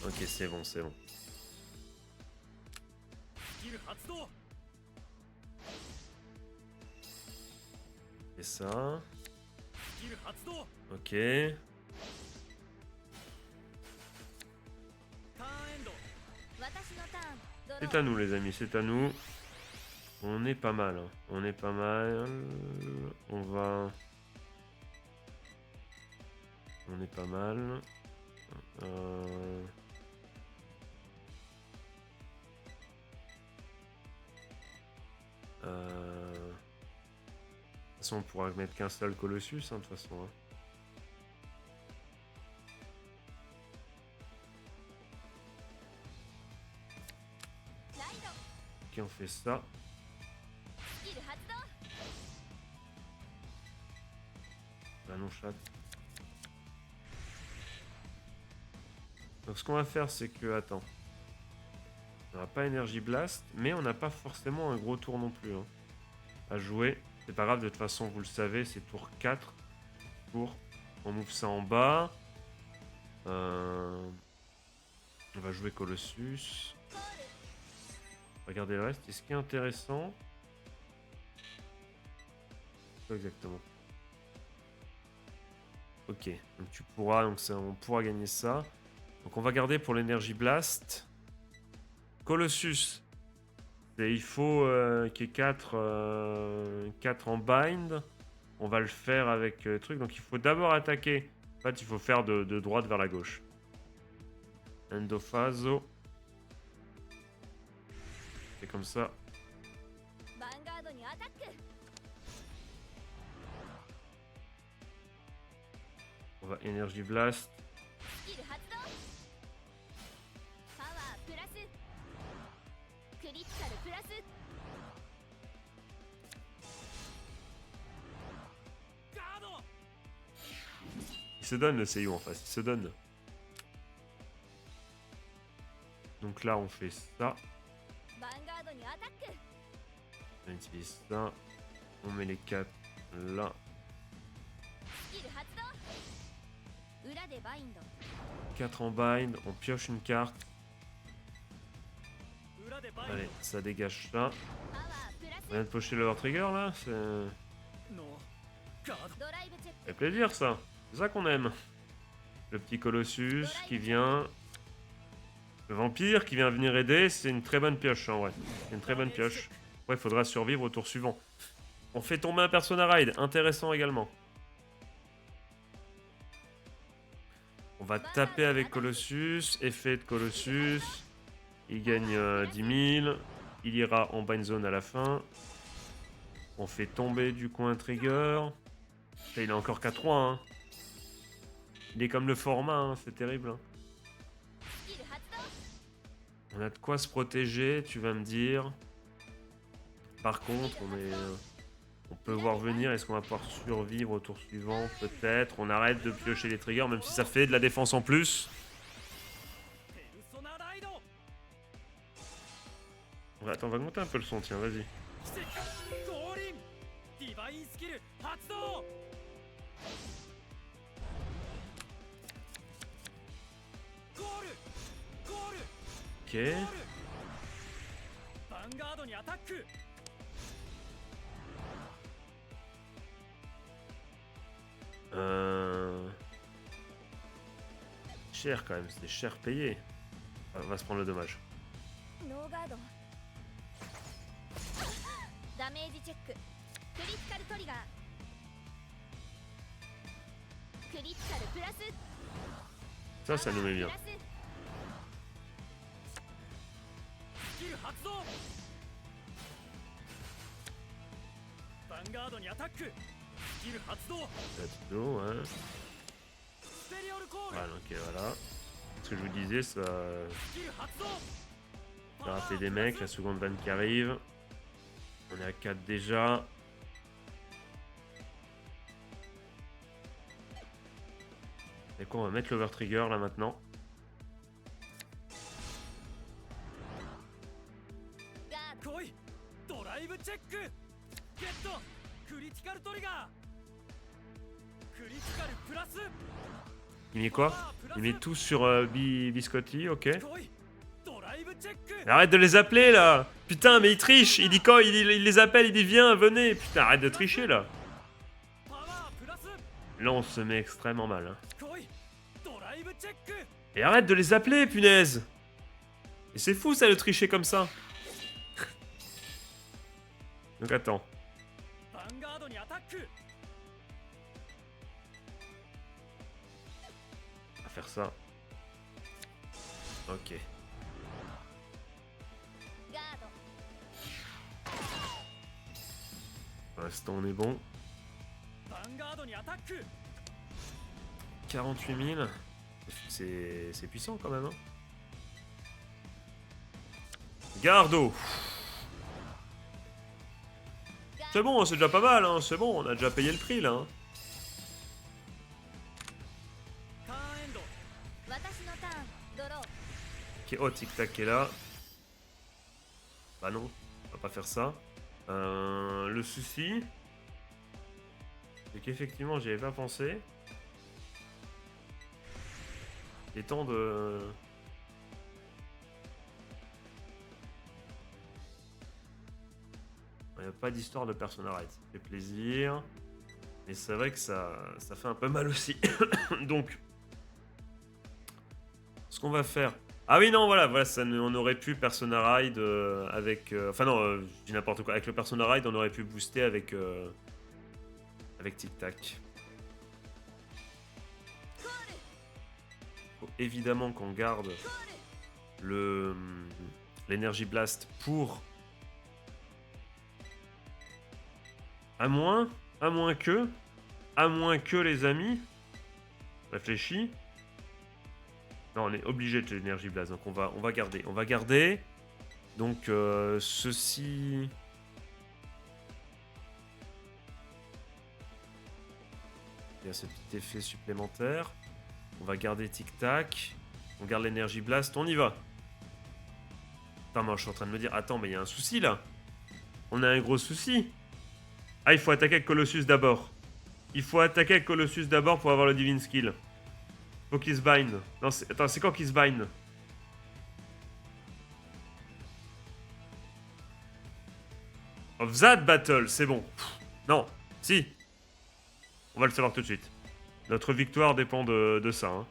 Ok, c'est bon. Et ça. Ok. C'est à nous, les amis, c'est à nous. On est pas mal. Hein. On va... On est pas mal. De toute façon, on pourra mettre qu'un seul Colossus, hein, de toute façon. Hein. Ok, on fait ça. Ah non, chat. Donc ce qu'on va faire, c'est que... Attends. On n'a pas Energy Blast, mais on n'a pas forcément un gros tour non plus. Hein, à jouer. C'est pas grave, de toute façon, vous le savez, c'est tour 4. On move ça en bas. On va jouer Colossus. Regardez le reste. Et ce qui est intéressant... Pas exactement. Ok, donc tu pourras, donc ça, on pourra gagner ça. Donc on va garder pour l'Energy Blast. Colossus. Et il faut qu'il y ait 4 en bind. On va le faire avec truc. Donc il faut d'abord attaquer. En fait, il faut faire de droite vers la gauche. Endophaso. C'est comme ça. On va Energy Blast. Il se donne le Seiyu en face, il se donne. Donc là, on fait ça. On utilise ça. On met les 4 là. 4 en bind, on pioche une carte. Allez, ça dégage ça. On vient de pocher le trigger là. Ça fait plaisir ça. C'est ça qu'on aime. Le petit Colossus qui vient. Le vampire qui vient venir aider. C'est une très bonne pioche en vrai. C'est une très bonne pioche. Ouais, il faudra survivre au tour suivant. On fait tomber un Persona Ride. Intéressant également. On va taper avec Colossus. Effet de Colossus. Il gagne 10 000. Il ira en bind zone à la fin. On fait tomber du coup un trigger. Là, il a encore 4-3. Hein. Il est comme le format, hein. C'est terrible. Hein. On a de quoi se protéger, tu vas me dire. Par contre, on peut voir venir. Est-ce qu'on va pouvoir survivre au tour suivant? Peut-être. On arrête de piocher les triggers, même si ça fait de la défense en plus. Attends, on va monter un peu le son, tiens, vas-y. Ok. Cher quand même, c'était cher payé. On va se prendre le dommage. Ça nous met bien. Là-dedans, hein. Voilà, ok, voilà. Ce que je vous disais, ça va rappeler des mecs, la seconde vanne qui arrive. On est à 4 déjà. Et quoi, on va mettre l'overtrigger là maintenant. Il met quoi? Il met tout sur Biscotti, ok. Arrête de les appeler là. Putain, mais il triche. Il dit quoi? Il les appelle, il dit viens, venez. Putain, arrête de tricher là. Là, on se met extrêmement mal. Hein. Et arrête de les appeler, punaise. Et c'est fou ça de tricher comme ça. Donc attends. On va faire ça. Ok. Pour l'instant, on est bon. 48 000. C'est puissant quand même. Hein. Gardo. C'est bon, c'est déjà pas mal. Hein. C'est bon, on a déjà payé le prix là. Hein. Ok, oh, Tic Tac est là. Bah non, on va pas faire ça. Le souci, c'est qu'effectivement, j'y avais pas pensé. Il est temps de... Il n'y a pas d'histoire de Persona Ride. Ça fait plaisir. Mais c'est vrai que ça fait un peu mal aussi. Donc, ce qu'on va faire... Ah oui, non, voilà ça, on aurait pu Persona Ride avec... enfin non, je dis n'importe quoi. Avec le Persona Ride, on aurait pu booster avec Tic Tac. Faut évidemment qu'on garde l'Energy Blast pour... À moins que les amis... Réfléchis. Non, on est obligé de l'énergie blast, donc on va garder. Donc ceci... Il y a ce petit effet supplémentaire. On va garder tic-tac. On garde l'énergie blast, on y va. Attends, moi je suis en train de me dire, attends, mais il y a un souci là. On a un gros souci. Ah, il faut attaquer avec Colossus d'abord. Il faut attaquer avec Colossus d'abord pour avoir le Divine Skill. Faut qu'il se bind. Non, attends, c'est quand qu'il se bind? Of that battle, c'est bon. Pff, non, si. On va le savoir tout de suite. Notre victoire dépend de ça. Hein.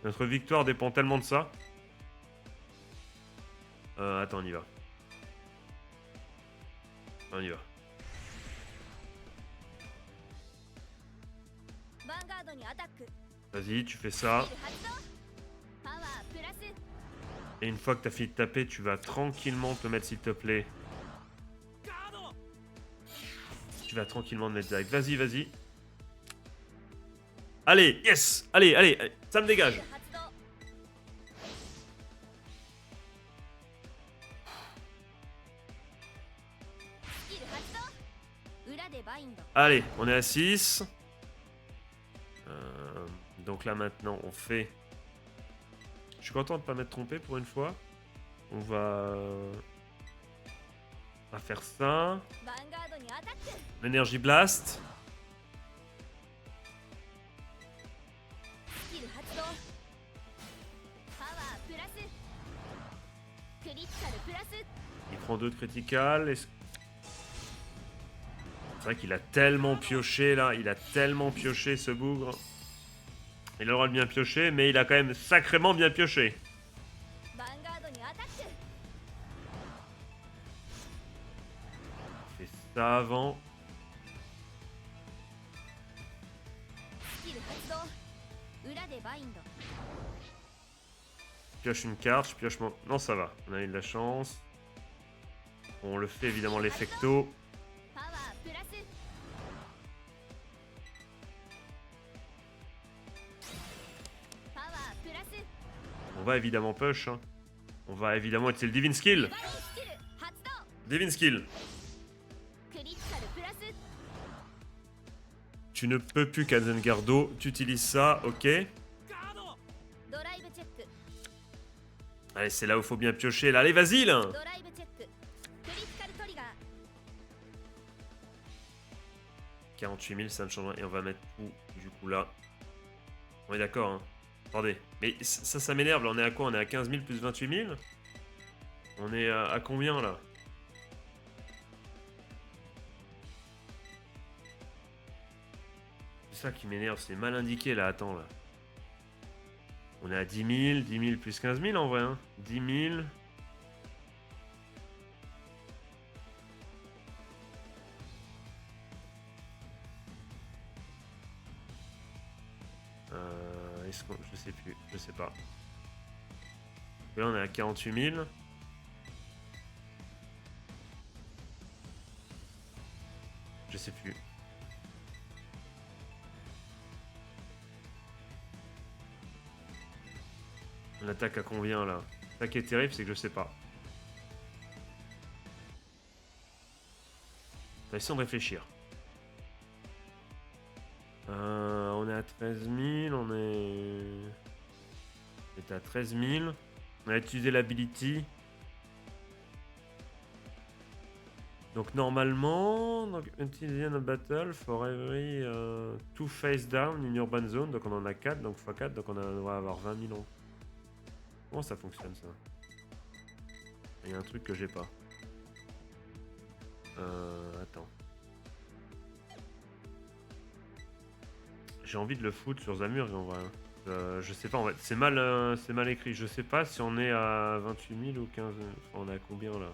Notre victoire dépend tellement de ça. Attends, on y va. On y va. Vas-y, tu fais ça. Et une fois que t'as fini de taper, tu vas tranquillement te mettre, s'il te plaît. Tu vas tranquillement te mettre direct. Vas-y, vas-y. Allez, yes. Allez, allez, allez. Ça me dégage. Allez, on est à 6. Donc là maintenant on fait... Je suis content de ne pas m'être trompé pour une fois. On va faire ça. L'énergie blast. Il prend 2 de critical. C'est vrai qu'il a tellement pioché là, il a tellement pioché ce bougre. Il a le droit de bien piocher, mais il a quand même sacrément bien pioché. Il fait ça avant. Je pioche une carte, je pioche mon... Non, ça va, on a eu de la chance. On le fait évidemment l'effecto. On va évidemment push. Hein. On va évidemment utiliser le Divine Skill. Divine Skill. Tu ne peux plus Kazengardo. Tu utilises ça, ok. Allez, c'est là où il faut bien piocher. Là, allez, vas-y, là. « 48 000, ça ne change rien. Et on va mettre tout, du coup, là. On est d'accord, hein. Attendez, mais ça m'énerve, là, on est à quoi? On est à 15 000 plus 28 000? On est à combien, là? C'est ça qui m'énerve, c'est mal indiqué, là, attends, là. On est à 10 000 plus 15 000, en vrai, hein. 10 000... Je sais plus, je sais pas. Là on est à 48 000. Je sais plus. On attaque à combien là? Ça qui est terrible, c'est que je sais pas. Essayons de réfléchir. On est à 13 000, on est à 13 000. On a utilisé l'ability. Donc normalement, until the end of battle, for every 2 face down in urban zone, donc on en a 4, donc x4, donc on devrait avoir 20 000 ans. Comment ça fonctionne ça? Il y a un truc que j'ai pas. Attends. J'ai envie de le foutre sur Zamur en vrai. Je sais pas en fait, c'est mal écrit. Je sais pas si on est à 28 000 ou 15 000. Enfin, on est à combien là?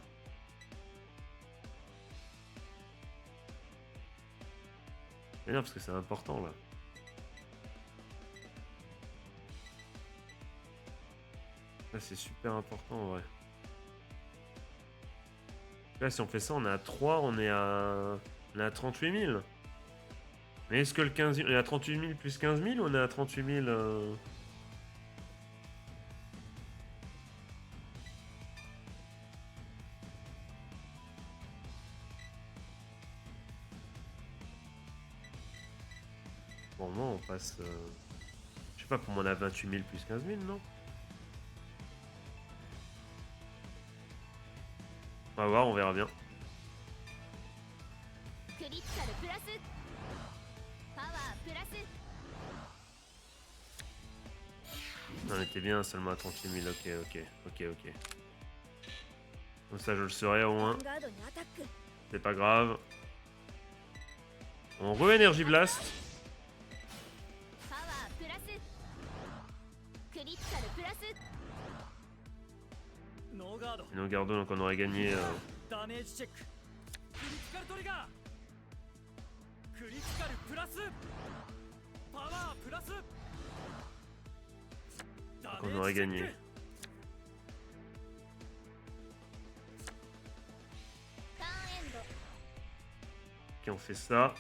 Mais non, parce que c'est important là. Là, c'est super important en vrai. Là, si on fait ça, on est à 3, on est à 38 000. Mais est-ce que le 15 000... On est à 38 000 plus 15 000 ou on est à 38 000 Pour moi, on passe... Je sais pas, pour moi, on a 28 000 plus 15 000, non? On va voir, on verra bien. On était bien seulement à 38 000, ok. Comme ça, je le saurai au moins. C'est pas grave. On re-énergie blast. No gardo, donc on aurait gagné. Donc on aurait gagné. Ok, on fait ça.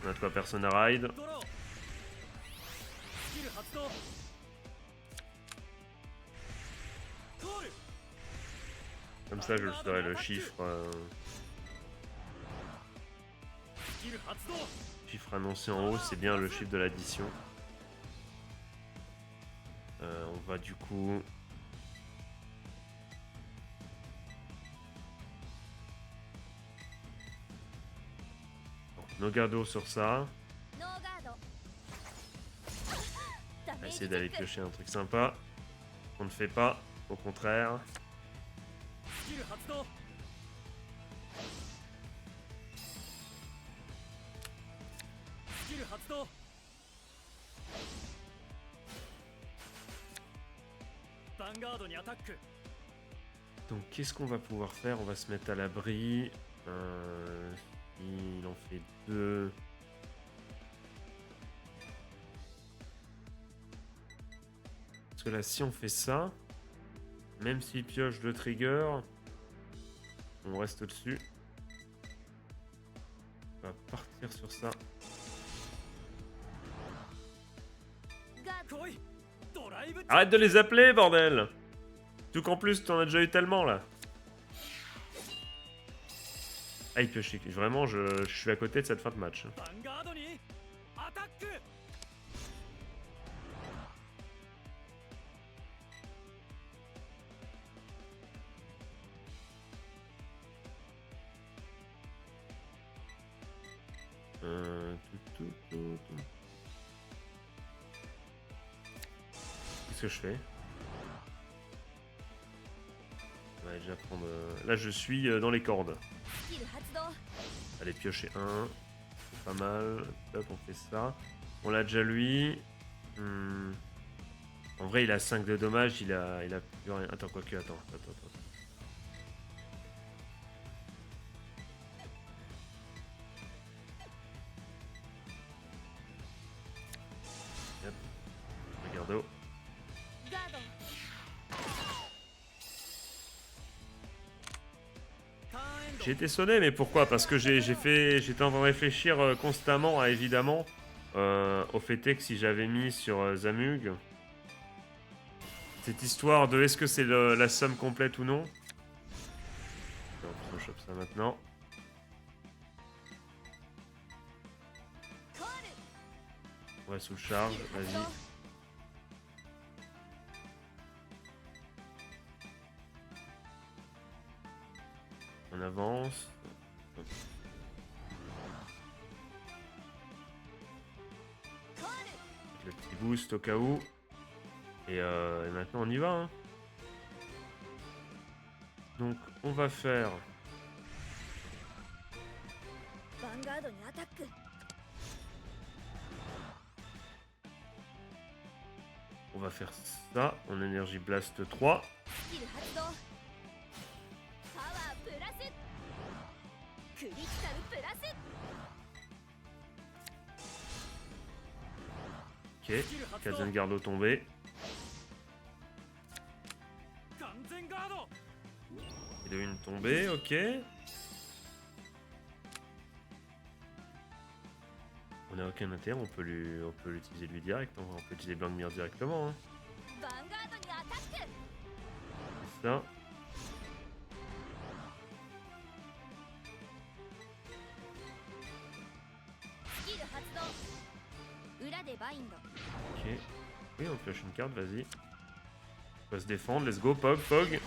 On a de quoi personne à ride. Comme ça, je le saurai le chiffre. Chiffre annoncé en haut, c'est bien le chiffre de l'addition. On va du coup... Bon, Nogado sur ça. On va essayer d'aller piocher un truc sympa. On ne fait pas, au contraire. Donc qu'est-ce qu'on va pouvoir faire? On va se mettre à l'abri. Il en fait 2. Parce que là, si on fait ça, même s'il pioche le trigger, on reste dessus. On va partir sur ça. Arrête de les appeler, bordel! Tout qu'en plus, t'en as déjà eu tellement, là. Ah, il pioche. Vraiment, je suis à côté de cette fin de match. Qu'est-ce que je fais? On va déjà prendre... Là, je suis dans les cordes. Allez, piocher un. C'est pas mal. Hop, on fait ça. On l'a déjà lui. En vrai, il a 5 de dommages. Il a plus rien. Attends, quoique, attends. Hop. Regarde. J'ai été sonné, mais pourquoi? Parce que j'étais en train de réfléchir constamment à, évidemment, au fait est que si j'avais mis sur Zamug, cette histoire de est-ce que c'est la somme complète ou non. On chope ça maintenant. Ouais, sous charge, vas-y. On avance. Le petit boost au cas où. Et maintenant on y va. Hein. Donc on va faire... On va faire ça en énergie blast 3. Ok, Kazengardo tombé. Il a une tombée, ok. On n'a aucun intérêt, on peut l'utiliser lui direct, on peut utiliser Blankmir directement. Hein. C'est ça. Ok. Oui, on pioche une carte, vas-y. On va se défendre, let's go, Pog, Pog.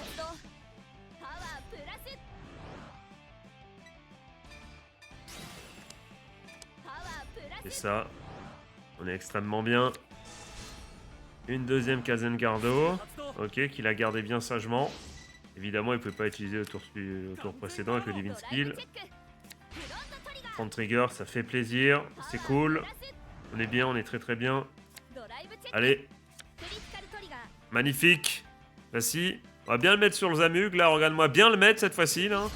C'est ça. On est extrêmement bien. Une deuxième Kazengardo. Ok, qu'il a gardé bien sagement. Évidemment, il ne pouvait pas utiliser au tour précédent avec le Divine Skill. Prendre Trigger, ça fait plaisir. C'est cool. On est bien, on est très très bien. Allez. Magnifique. Vas-y. On va bien le mettre sur le Zamug. Là, regarde-moi bien le mettre cette fois-ci. Là.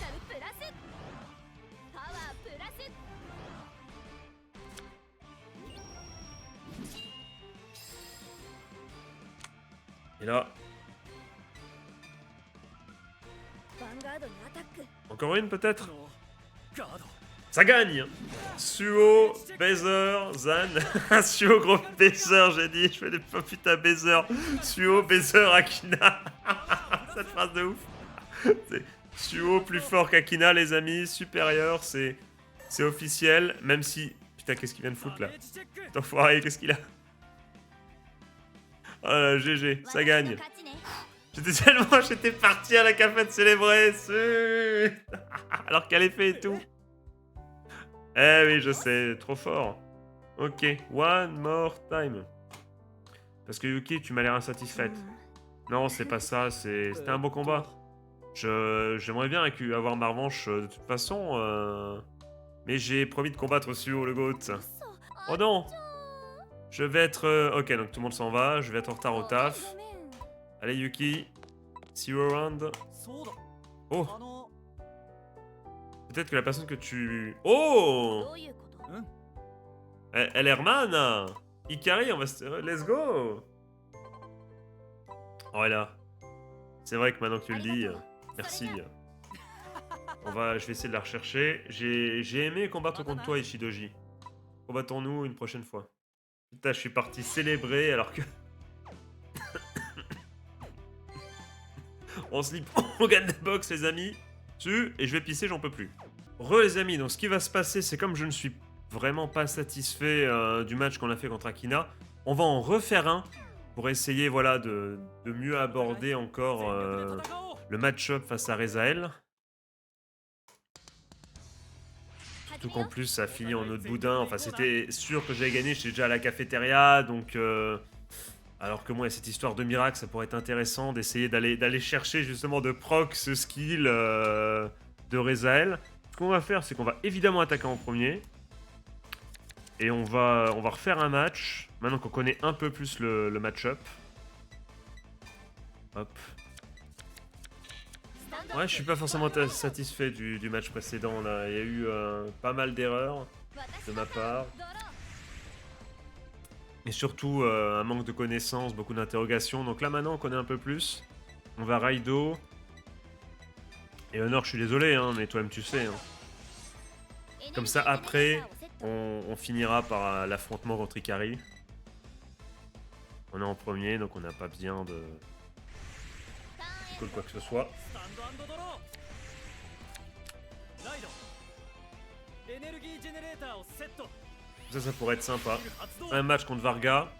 Et là. Encore une peut-être. Ça gagne. Suo, Baiser, Zan. Suo, gros Baiser, j'ai dit. Je fais des putain Baiser. Suo, Baiser, Akina. Cette phrase de ouf. C'est Suo plus fort qu'Akina, les amis. Supérieur, c'est officiel. Même si... Putain, qu'est-ce qu'il vient de foutre, là? Cet enfoiré, qu'est-ce qu'il a? Oh, GG, ça gagne. J'étais parti à la cafette célébrer. Alors qu'elle est fait et tout. Eh oui, je sais, trop fort. Ok, one more time. Parce que Yuki, tu m'as l'air insatisfaite. Non, c'est pas ça, c'était un beau combat. J'aimerais bien avoir ma revanche de toute façon. Mais j'ai promis de combattre Suo le GOAT. Oh non! Je vais être... Ok, donc tout le monde s'en va, je vais être en retard au taf. Allez Yuki, see you around. Oh! Peut-être que la personne que tu... Oh! Elle est Herman! Ikari, on va se... Let's go! Oh là. C'est vrai que maintenant que tu le dis, merci. Je vais essayer de la rechercher. J'ai aimé combattre contre toi, Ishidoji. Combattons-nous une prochaine fois. Putain, je suis parti célébrer alors que... On slip, on gagne la boxe, les amis. Et je vais pisser, j'en peux plus. Les amis, donc ce qui va se passer, c'est comme je ne suis vraiment pas satisfait du match qu'on a fait contre Akina, on va en refaire un pour essayer voilà, de mieux aborder encore le match-up face à Rezael. Surtout qu'en plus, ça a fini en autre boudin. Enfin, c'était sûr que j'allais gagner, j'étais déjà à la cafétéria, donc... Alors que moi, cette histoire de miracle, ça pourrait être intéressant d'essayer d'aller chercher justement de proc ce skill de Rezael. Ce qu'on va faire, c'est qu'on va évidemment attaquer en premier. Et on va refaire un match, maintenant qu'on connaît un peu plus le match-up. Hop. Ouais, je suis pas forcément satisfait du match précédent, là. Il y a eu pas mal d'erreurs de ma part. Et surtout, un manque de connaissances, beaucoup d'interrogations. Donc là, maintenant, on connaît un peu plus. On va Raido. Et Honor, je suis désolé, hein, mais toi-même, tu sais. Hein. Comme ça, après, on finira par l'affrontement contre Ikari. On est en premier, donc on n'a pas besoin de quoi que ce soit. Ça pourrait être sympa. Un match contre Varga,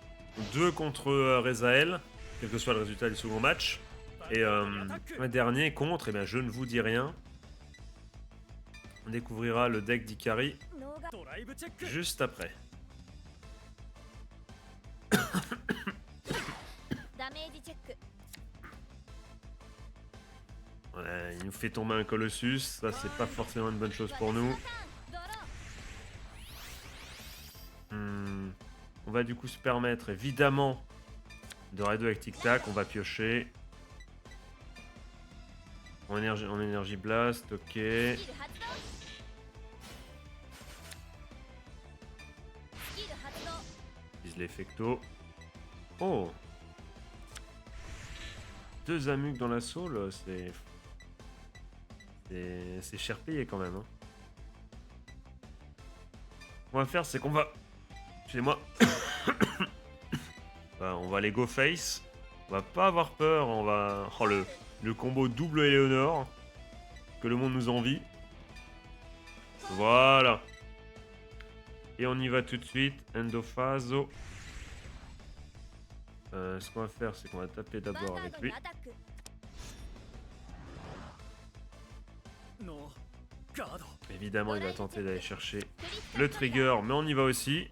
2 contre Rezael, quel que soit le résultat du second match. Et un dernier contre, eh bien, je ne vous dis rien. On découvrira le deck d'Ikari juste après. Ouais, il nous fait tomber un Colossus, ça c'est pas forcément une bonne chose pour nous. On va du coup se permettre évidemment de Raido avec Tic Tac, on va piocher. En énergie blast, ok. Vise l'effecto. Oh! 2 Zamuk dans la soul, c'est cher payé quand même. Hein. Ce qu'on va faire, c'est qu'on va... Excusez-moi. On va aller go face. On va pas avoir peur, on va... Oh, le combo double Eleonore. Que le monde nous envie. Voilà. Et on y va tout de suite. Endophaso. Ce qu'on va faire, c'est qu'on va taper d'abord avec lui. Évidemment, il va tenter d'aller chercher le trigger, mais on y va aussi.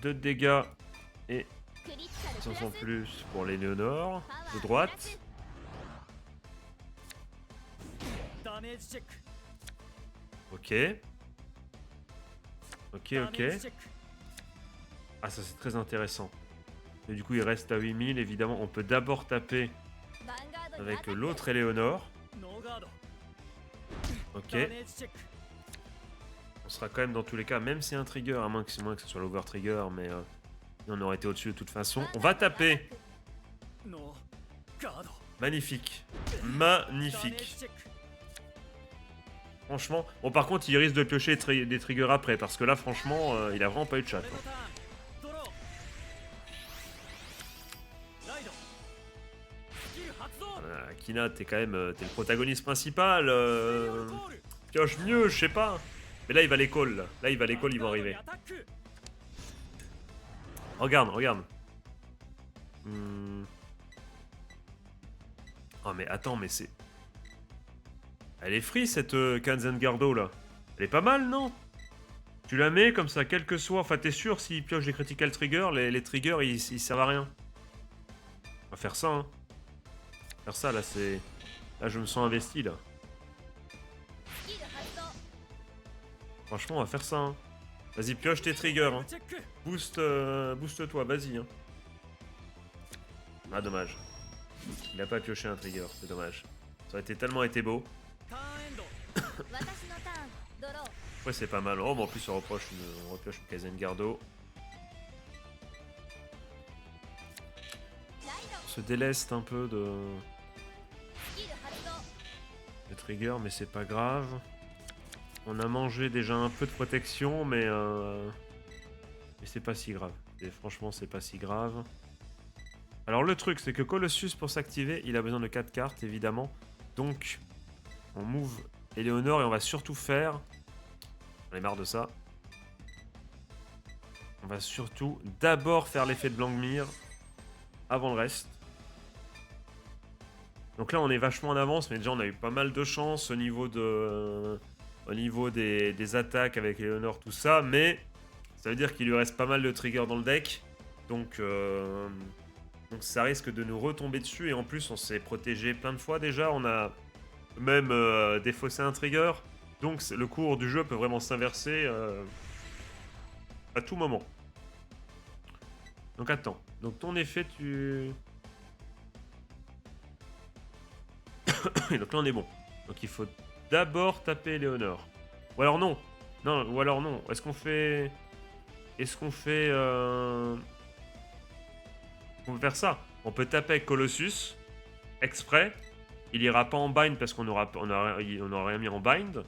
2 de dégâts et 500 plus pour l'Éléonore. De droite. Ok. Ok. Ah, ça c'est très intéressant. Et du coup, il reste à 8000. Évidemment, on peut d'abord taper avec l'autre Éléonore. Ok. On sera quand même dans tous les cas, même si un trigger, à moins que ce soit l'over trigger, mais on aurait été au-dessus de toute façon. On va taper. Magnifique. Magnifique. Franchement. Bon, par contre, il risque de piocher des triggers après, parce que là, franchement, il a vraiment pas eu de chat. Akina, t'es quand même t'es le protagoniste principal. Pioche mieux, je sais pas. Mais là, il va les call. Là, il va les call, ils vont arriver. Regarde. Oh, mais attends, mais c'est... Elle est free, cette Kanzengardo, là. Elle est pas mal, non? Tu la mets comme ça, quel que soit... Enfin, t'es sûr, s'il pioche des critical triggers, les triggers, ils servent à rien. On va faire ça, hein. Faire ça, là, c'est... Là, je me sens investi, là. Franchement, on va faire ça, hein. Vas-y, pioche tes triggers, hein. Booste-toi, vas-y, hein. Ah, dommage. Il a pas pioché un trigger, c'est dommage. Ça aurait tellement été beau. Ouais, c'est pas mal. Oh, mais en plus, on repioche une Kanzengardo. On se déleste un peu de trigger, mais c'est pas grave. On a mangé déjà un peu de protection, mais c'est pas si grave. Et franchement, c'est pas si grave. Alors le truc, c'est que Colossus, pour s'activer, il a besoin de 4 cartes, évidemment. Donc, on move Éléonore et on va surtout faire... On est marre de ça. On va surtout d'abord faire l'effet de Blancmire avant le reste. Donc là, on est vachement en avance, mais déjà, on a eu pas mal de chance au niveau des attaques avec Éléonore, tout ça. Mais ça veut dire qu'il lui reste pas mal de triggers dans le deck. Donc ça risque de nous retomber dessus. Et en plus, on s'est protégé plein de fois déjà. On a même défaussé un trigger. Donc le cours du jeu peut vraiment s'inverser à tout moment. Donc attends. Donc ton effet, tu... Donc là, on est bon. Donc il faut d'abord taper Éléonore. Ou alors non. Ou alors non. Est-ce qu'on fait... On peut faire ça. On peut taper avec Colossus, exprès. Il ira pas en bind parce qu'on aura rien mis en bind.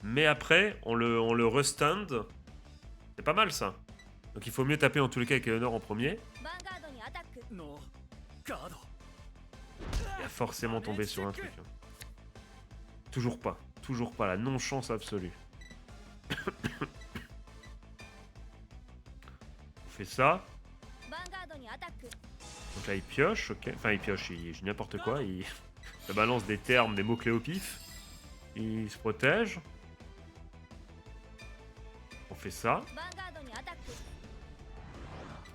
Mais après, on le restand. C'est pas mal ça. Donc il faut mieux taper en tous les cas avec Éléonore en premier. Il a forcément tombé sur un truc. Hein. Toujours pas la non-chance absolue. On fait ça. Donc là il pioche, ok. Enfin il pioche, il dit n'importe quoi. Il balance des termes, des mots-clés au pif. Il se protège. On fait ça.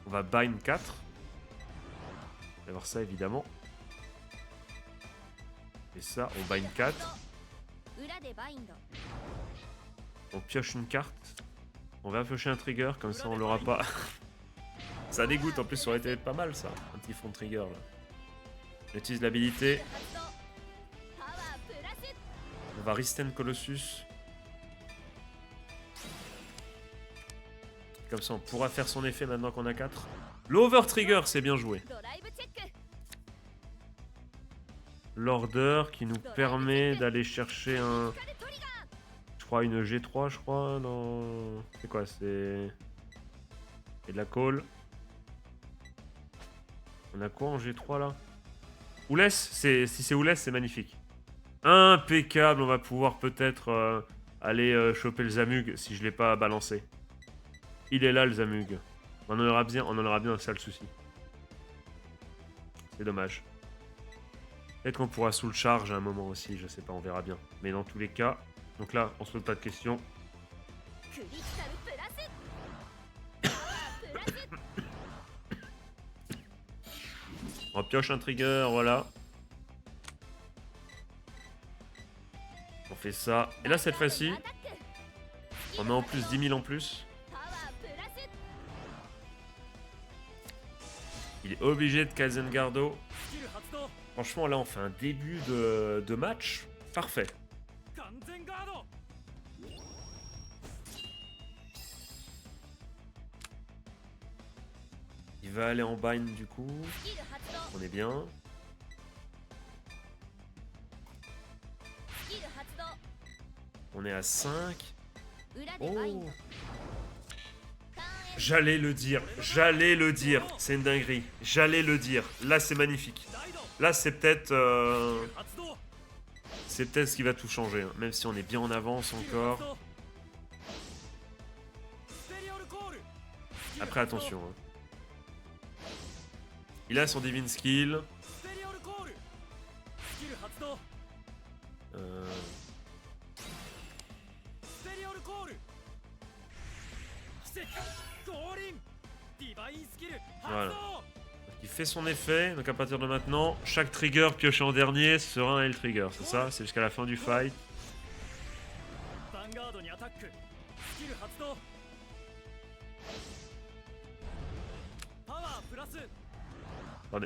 On va bind 4. On va voir ça évidemment. Et ça, on bind 4. On pioche une carte. On va piocher un trigger, comme ça on l'aura pas. Ça dégoûte, en plus ça aurait été pas mal ça. Un petit fond de trigger là. On utilise l'habilité. On va Risten Colossus. Comme ça on pourra faire son effet maintenant qu'on a 4. L'over trigger, c'est bien joué. L'order qui nous permet d'aller chercher un... Je crois une G3, je crois. Non... C'est quoi? C'est de la call. On a quoi en G3 là? Oules, si c'est Oules, c'est magnifique. Impeccable, on va pouvoir peut-être aller choper le Zamug si je l'ai pas balancé. Il est là le Zamug. On en aura bien, ça le souci. C'est dommage. Peut-être qu'on pourra sous le charge à un moment aussi, je sais pas, on verra bien. Mais dans tous les cas, donc là, on se pose pas de questions. On pioche un trigger, voilà. On fait ça. Et là, cette fois-ci, on met en plus 10 000 en plus. Il est obligé de Kaizengardo. Franchement, là, on fait un début de match parfait. Il va aller en bind du coup. On est bien. On est à 5. Oh. J'allais le dire. C'est une dinguerie. J'allais le dire. Là, c'est magnifique. Là, c'est peut-être ce qui va tout changer. Hein. Même si on est bien en avance encore. Après, attention. Hein. Il a son Divine Skill. Voilà. Il fait son effet, donc à partir de maintenant, chaque trigger pioché en dernier sera un L-trigger, c'est ça? C'est jusqu'à la fin du fight.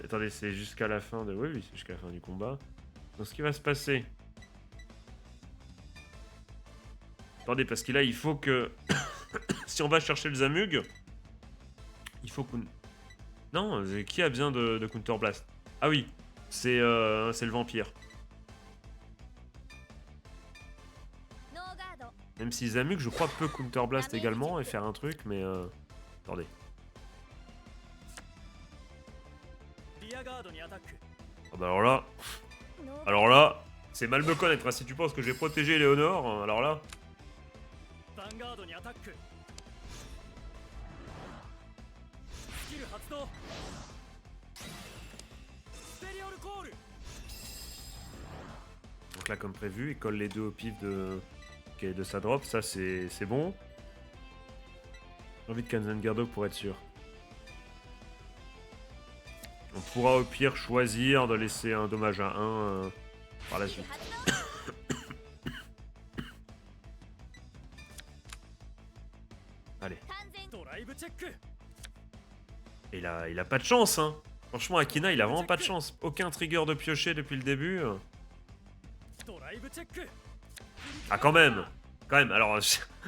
Attendez, c'est jusqu'à la fin de... Oui, c'est jusqu'à la fin du combat. Donc ce qui va se passer... Attendez, parce que là, il faut que... si on va chercher le Zamug, il faut qu'on... Non, qui a besoin de Counter Blast? Ah oui, c'est le vampire. Même si Zamug, je crois, peut Counter Blast également et faire un truc, mais... Attendez. Ah bah alors là, c'est mal me connaître. Hein. Si tu penses que j'ai protégé Léonore, alors là... Donc là, comme prévu, il colle les deux au pif de sa drop. Ça, c'est bon. J'ai envie de Kaizengardo pour être sûr. On pourra au pire choisir de laisser un dommage à 1 par la suite. Allez. Et il a pas de chance, hein. Franchement, Akina, il a vraiment pas de chance. Aucun trigger de piocher depuis le début. Ah, quand même. Alors,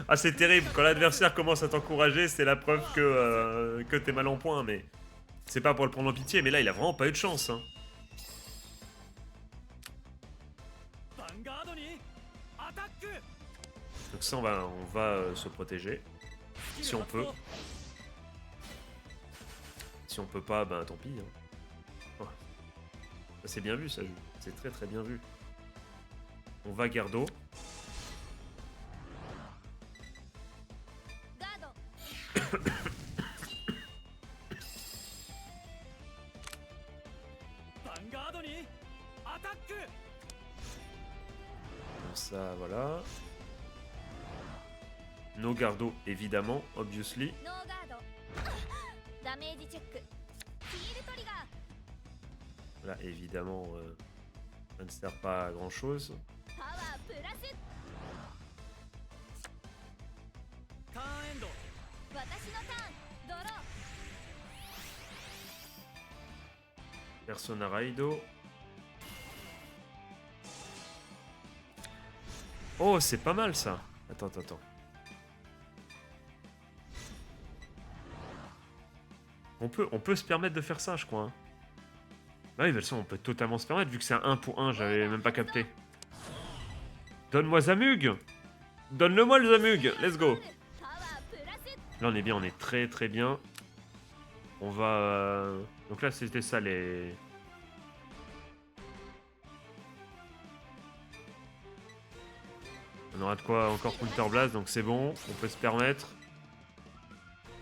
ah, c'est terrible. Quand l'adversaire commence à t'encourager, c'est la preuve que t'es mal en point, mais... C'est pas pour le prendre en pitié, mais là, il a vraiment pas eu de chance. Hein. Donc ça, on va se protéger. Si on peut. Si on peut pas, ben tant pis. Hein. Oh. C'est bien vu, ça. C'est très très bien vu. On va Gardo. Ça, voilà. No Gardo, évidemment, obviously. Là, évidemment, ça ne sert pas à grand chose. Persona Raido. Oh, c'est pas mal ça. Attends. On peut se permettre de faire ça, je crois. Hein. Bah oui, de toute façon, on peut totalement se permettre, vu que c'est un 1 pour 1, j'avais même pas capté. Donne-moi Zamug! Donne-le-moi le Zamug! Let's go! Là, on est bien, on est très très bien. On va... Donc là, c'était ça, les... On aura de quoi encore Counter Blast, donc c'est bon, on peut se permettre.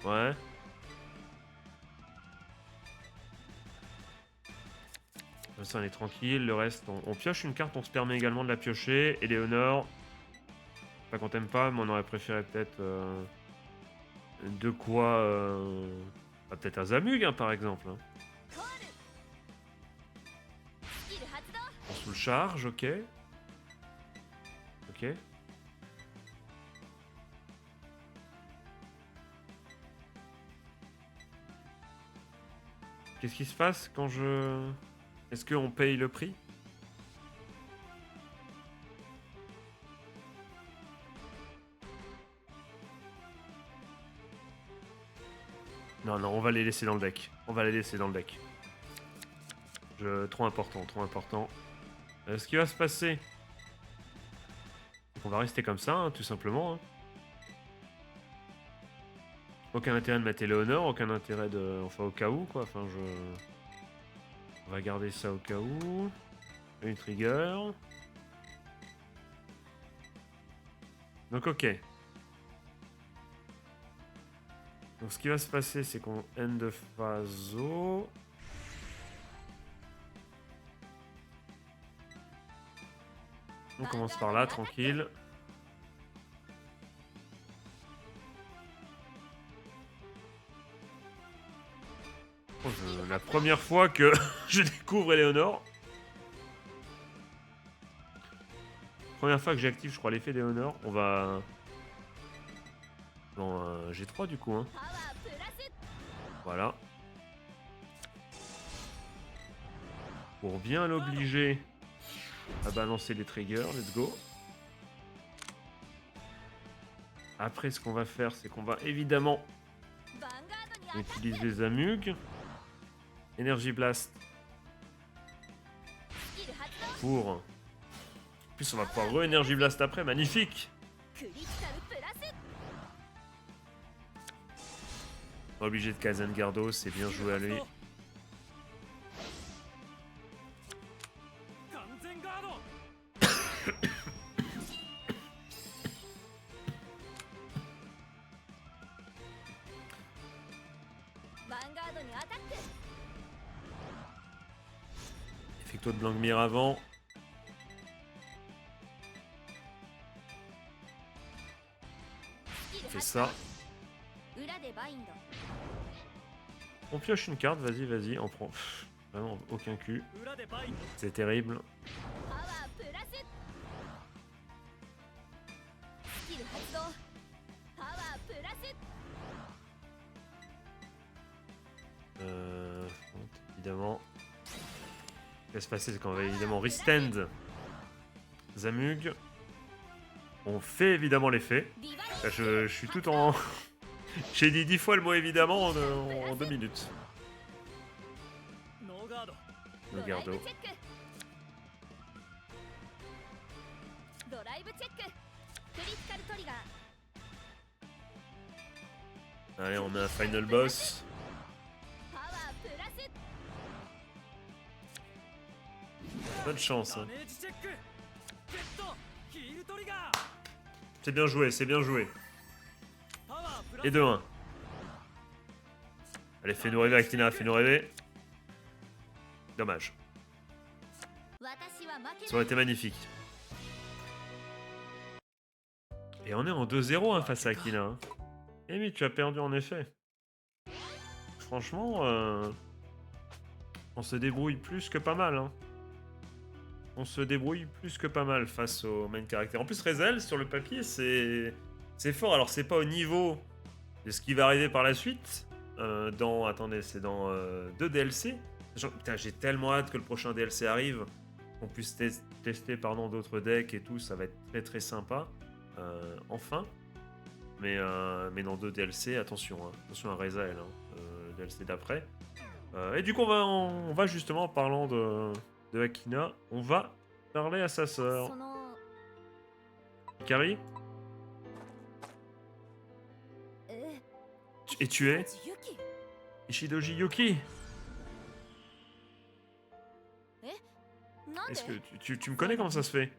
Ouais. Comme ça, on est tranquille. Le reste, on pioche une carte, on se permet également de la piocher. Éléonore. Pas qu'on t'aime pas, mais on aurait préféré peut-être de quoi. Bah, peut-être un Zamug, hein, par exemple. Hein. On sous le charge, ok. Ok. Qu'est-ce qui se passe quand je... Est-ce qu'on paye le prix? Non, non, on va les laisser dans le deck. On va les laisser dans le deck. Trop important, trop important. Ce qui va se passer... On va rester comme ça, hein, tout simplement. Hein. Aucun intérêt de mettre Éléonore, aucun intérêt de... Enfin, au cas où, quoi. Enfin, On va garder ça au cas où. Une trigger. Donc, ok. Donc, ce qui va se passer, c'est qu'on end de phaso. On commence par là, tranquille. Oh, la première fois que je découvre Éléonore. Première fois que j'active, je crois, l'effet d'Éléonore. On va... Bon, G3 du coup. Hein. Voilà. Pour bien l'obliger à balancer les triggers, let's go. Après, ce qu'on va faire, c'est qu'on va évidemment utiliser Zamug. Energy Blast. Pour... En plus, on va pouvoir re-Energy Blast après, magnifique. Obligé de Kazengardo, c'est bien joué à lui. Effecto de Blancmire avant. On fait ça. On pioche une carte, vas-y, vas-y, on prend. Pff, vraiment aucun cul. C'est terrible. Évidemment. Ce qui va se passer, c'est qu'on va évidemment restand Zamug. On fait évidemment l'effet. Je suis tout en... J'ai dit 10 fois le mot évidemment en 2 minutes. Nogardo. Allez, on a un final boss. Bonne chance. Hein. C'est bien joué, c'est bien joué. Et 2-1. Allez, fais-nous rêver, Akina, fais-nous rêver. Dommage. Ça aurait été magnifique. Et on est en 2-0 hein, face à Akina. Hein. Amy, tu as perdu en effet. Franchement, on se débrouille plus que pas mal. Hein. On se débrouille plus que pas mal face au main character. En plus, Rezel, sur le papier, c'est fort. Alors, c'est pas au niveau de ce qui va arriver par la suite. Attendez, c'est dans 2 DLC. Putain, j'ai tellement hâte que le prochain DLC arrive. Qu'on puisse tester d'autres decks et tout. Ça va être très très sympa. Enfin. Mais dans 2 DLC, attention. Hein. Attention à Rezel, hein, DLC d'après. Et du coup, on va justement, en parlant de Akina, on va parler à sa sœur. Kari. Et tu es Ishidoji Yuki. Est-ce que tu me connais? Comment ça se fait?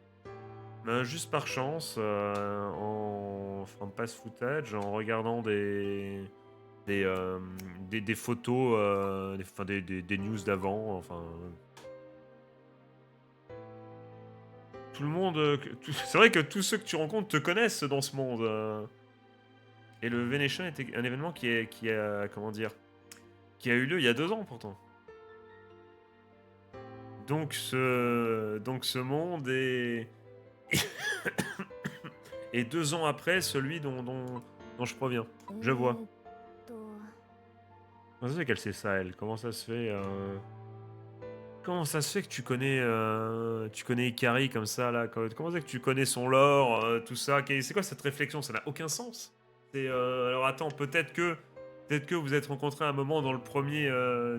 Juste par chance, en from pass footage, en regardant des des photos, enfin des news d'avant, enfin... Tout le monde... c'est vrai que tous ceux que tu rencontres te connaissent dans ce monde. Et le Venetian était un événement qui a... Comment dire? Qui a eu lieu il y a 2 ans, pourtant. Donc ce monde est... et 2 ans après, celui dont je proviens. Je vois. Comment ça se fait qu'elle sait ça, elle? Comment ça se fait Comment ça se fait que tu connais Ikari comme ça, là? Comment ça se fait que tu connais son lore, tout ça? C'est quoi cette réflexion? Ça n'a aucun sens. Alors attends, peut-être que vous êtes rencontrés à un moment dans le premier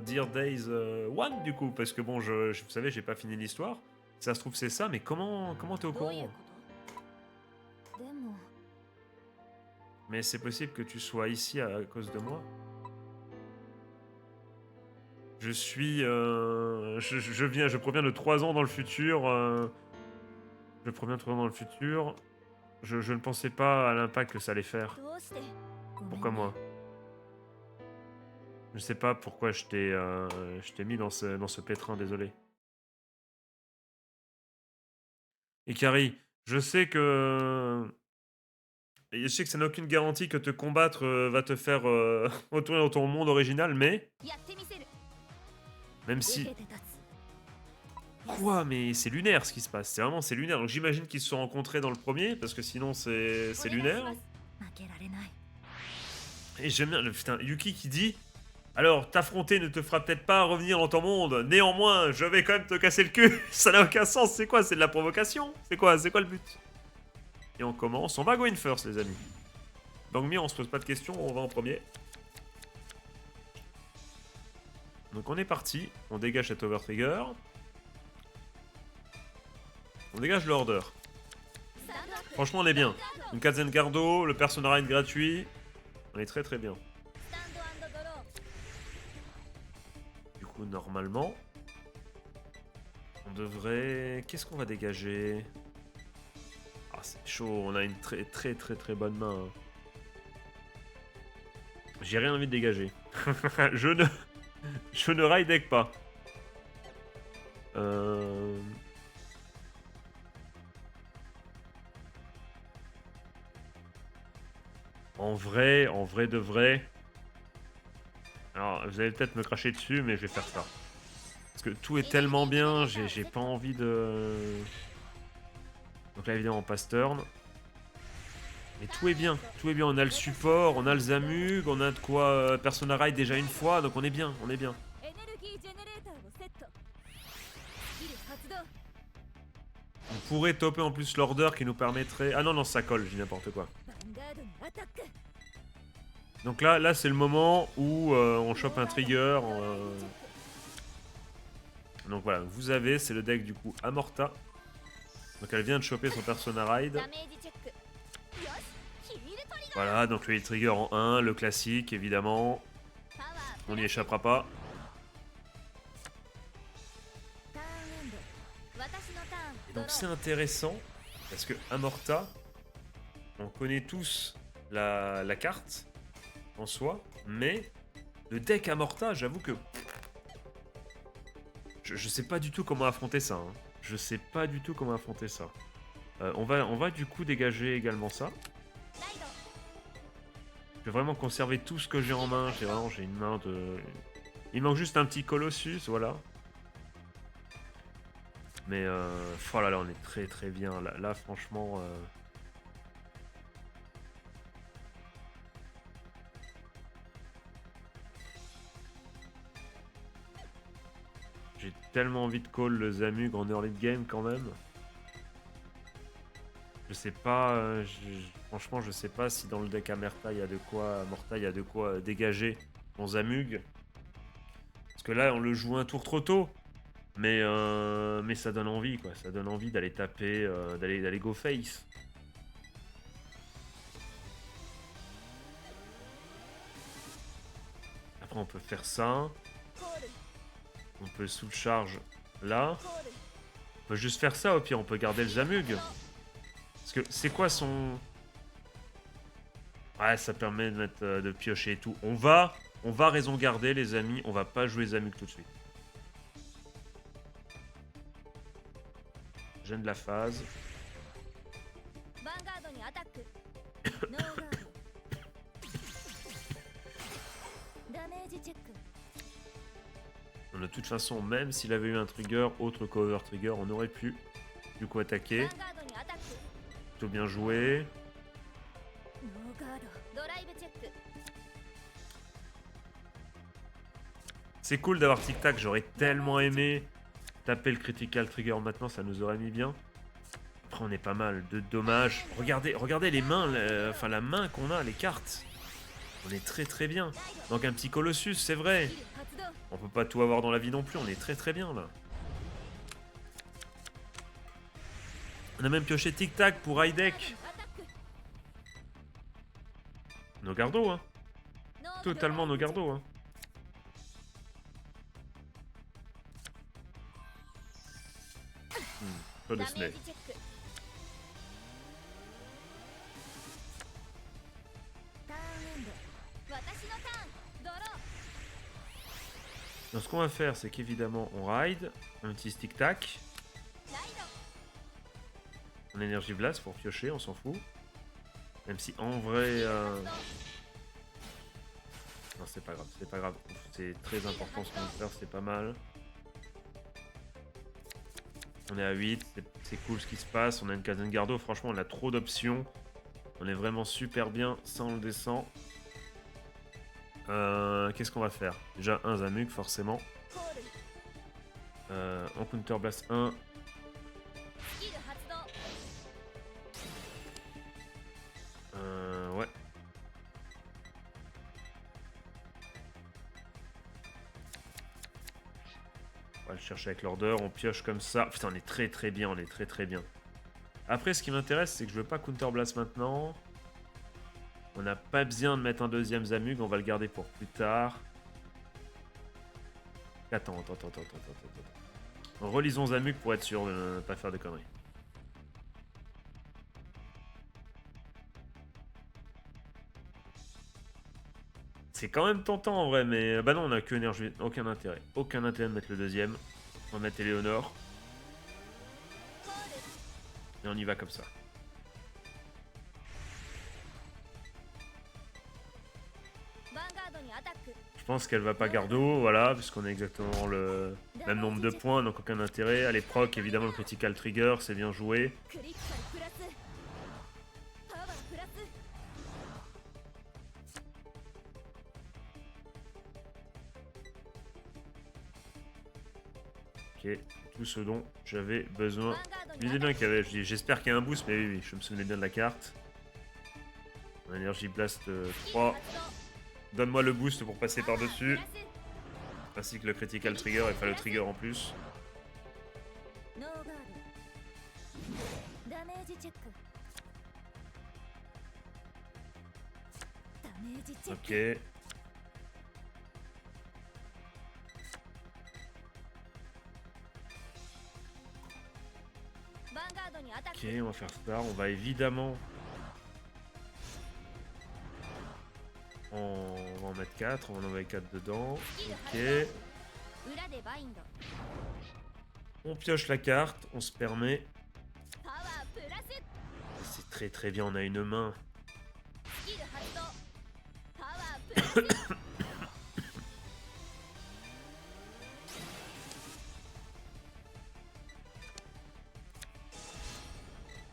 Dear Days 1, du coup, parce que bon, vous savez, j'ai pas fini l'histoire. Ça se trouve, c'est ça, mais comment t'es au courant? Mais c'est possible que tu sois ici à cause de moi. Je suis... je proviens de 3 ans dans le futur. Je proviens de 3 ans dans le futur. Je ne pensais pas à l'impact que ça allait faire. Pourquoi moi? Je sais pas pourquoi je t'ai mis dans ce pétrin, désolé. Ikari, je sais que... Je sais que ça n'a aucune garantie que te combattre va te faire retourner dans ton monde original, mais... Même si... Quoi? Mais c'est lunaire ce qui se passe, c'est lunaire. Donc j'imagine qu'ils se sont rencontrés dans le premier, parce que sinon c'est lunaire. Et j'aime bien, putain, Yuki qui dit... Alors, t'affronter ne te fera peut-être pas revenir dans ton monde. Néanmoins, je vais quand même te casser le cul. Ça n'a aucun sens. C'est quoi? C'est de la provocation? C'est quoi le but? Et on commence. On va go in first, les amis. Bangmi, on se pose pas de questions. On va en premier. Donc on est parti. On dégage cet Overtrigger. On dégage le Order. Franchement, on est bien. Une Kazengardo, le Persona Ride gratuit. On est très très bien. Normalement, on devrait... Qu'est-ce qu'on va dégager? Ah, c'est chaud, on a une très très très très bonne main. Hein. J'ai rien envie de dégager. je ne ride deck pas. En vrai de vrai... Alors, vous allez peut-être me cracher dessus, mais je vais faire ça. Parce que tout est tellement bien, j'ai pas envie de... Donc là, évidemment, on passe turn. Mais tout est bien, on a le support, on a le Zamug, on a de quoi Persona Ride déjà une fois, donc on est bien, On pourrait topper en plus l'order qui nous permettrait... Ah non, ça colle, je dis n'importe quoi. Donc là c'est le moment où on chope un trigger. Donc voilà, vous avez, c'est le deck du coup Amorta. Donc elle vient de choper son Persona Ride. Voilà, donc le trigger en 1, le classique évidemment. On n'y échappera pas. Et donc c'est intéressant, parce que Amorta, on connaît tous la carte en soi, mais le deck Amorta, j'avoue que... Je sais pas du tout comment affronter ça. Hein. Je sais pas du tout comment affronter ça. On va du coup dégager également ça. Je vais vraiment conserver tout ce que j'ai en main. J'ai une main de... Il manque juste un petit Colossus, voilà. Mais oh là là, on est très très bien. Là franchement... J'ai tellement envie de call le Zamug en early game quand même. Je sais pas, franchement je sais pas si dans le deck Amorta il y a de quoi dégager mon Zamug. Parce que là on le joue un tour trop tôt. Mais ça donne envie quoi, ça donne envie d'aller taper, d'aller go face. Après on peut faire ça. On peut sous charge là. On peut juste faire ça au pire, on peut garder le Zamug. Parce que c'est quoi son... Ouais, ça permet de, mettre, de piocher et tout. On va raison garder, les amis. On va pas jouer Zamuk tout de suite. Gêne de la phase. De toute façon, même s'il avait eu un trigger, autre cover trigger, on aurait pu du coup attaquer. Plutôt bien joué. C'est cool d'avoir Tic Tac, j'aurais tellement aimé taper le critical trigger maintenant, ça nous aurait mis bien. Après on est pas mal de dommages. Regardez les mains, enfin la main qu'on a, les cartes. On est très bien. Donc un petit Colossus, c'est vrai. On peut pas tout avoir dans la vie non plus, on est très bien là. On a même pioché Tic Tac pour high deck. Nos gardos, hein. Totalement nos gardos, hein. Pas de snake. Donc ce qu'on va faire, c'est qu'évidemment on ride, un petit tic tac, un énergie blast pour piocher, on s'en fout. Même si en vrai, non c'est pas grave, c'est très important ce qu'on va faire, c'est pas mal. On est à 8, c'est cool ce qui se passe, on a une Kazengardo, franchement on a trop d'options. On est vraiment super bien, ça on le descend. Qu'est-ce qu'on va faire? Déjà un Zamuk forcément. En Counter Blast 1. Ouais. On va le chercher avec l'order, on pioche comme ça. Putain, on est très bien, on est très bien. Après, ce qui m'intéresse, c'est que je veux pas Counter Blast maintenant. On n'a pas besoin de mettre un deuxième Zamug, on va le garder pour plus tard. Attends. Relisons Zamug pour être sûr de ne pas faire de conneries. C'est quand même tentant en vrai, mais bah non, on a que énergie, aucun intérêt. Aucun intérêt de mettre le deuxième. On va mettre Eleonore. Et on y va comme ça. Je pense qu'elle va pas gardo, voilà, puisqu'on a exactement le même nombre de points, donc aucun intérêt. Allez, proc, évidemment, le critical trigger, c'est bien joué. Ok, tout ce dont j'avais besoin. Je disais bien qu'il y avait, j'espère qu'il y a un boost, mais oui, je me souvenais bien de la carte. Énergie Blast 3. Donne-moi le boost pour passer par-dessus. Ainsi que le critical trigger, et pas le trigger en plus. Ok. Ok, on va faire ça. On va évidemment... On va en mettre 4, on va en envoyer 4 dedans. Ok. On pioche la carte, on se permet. C'est très bien, on a une main.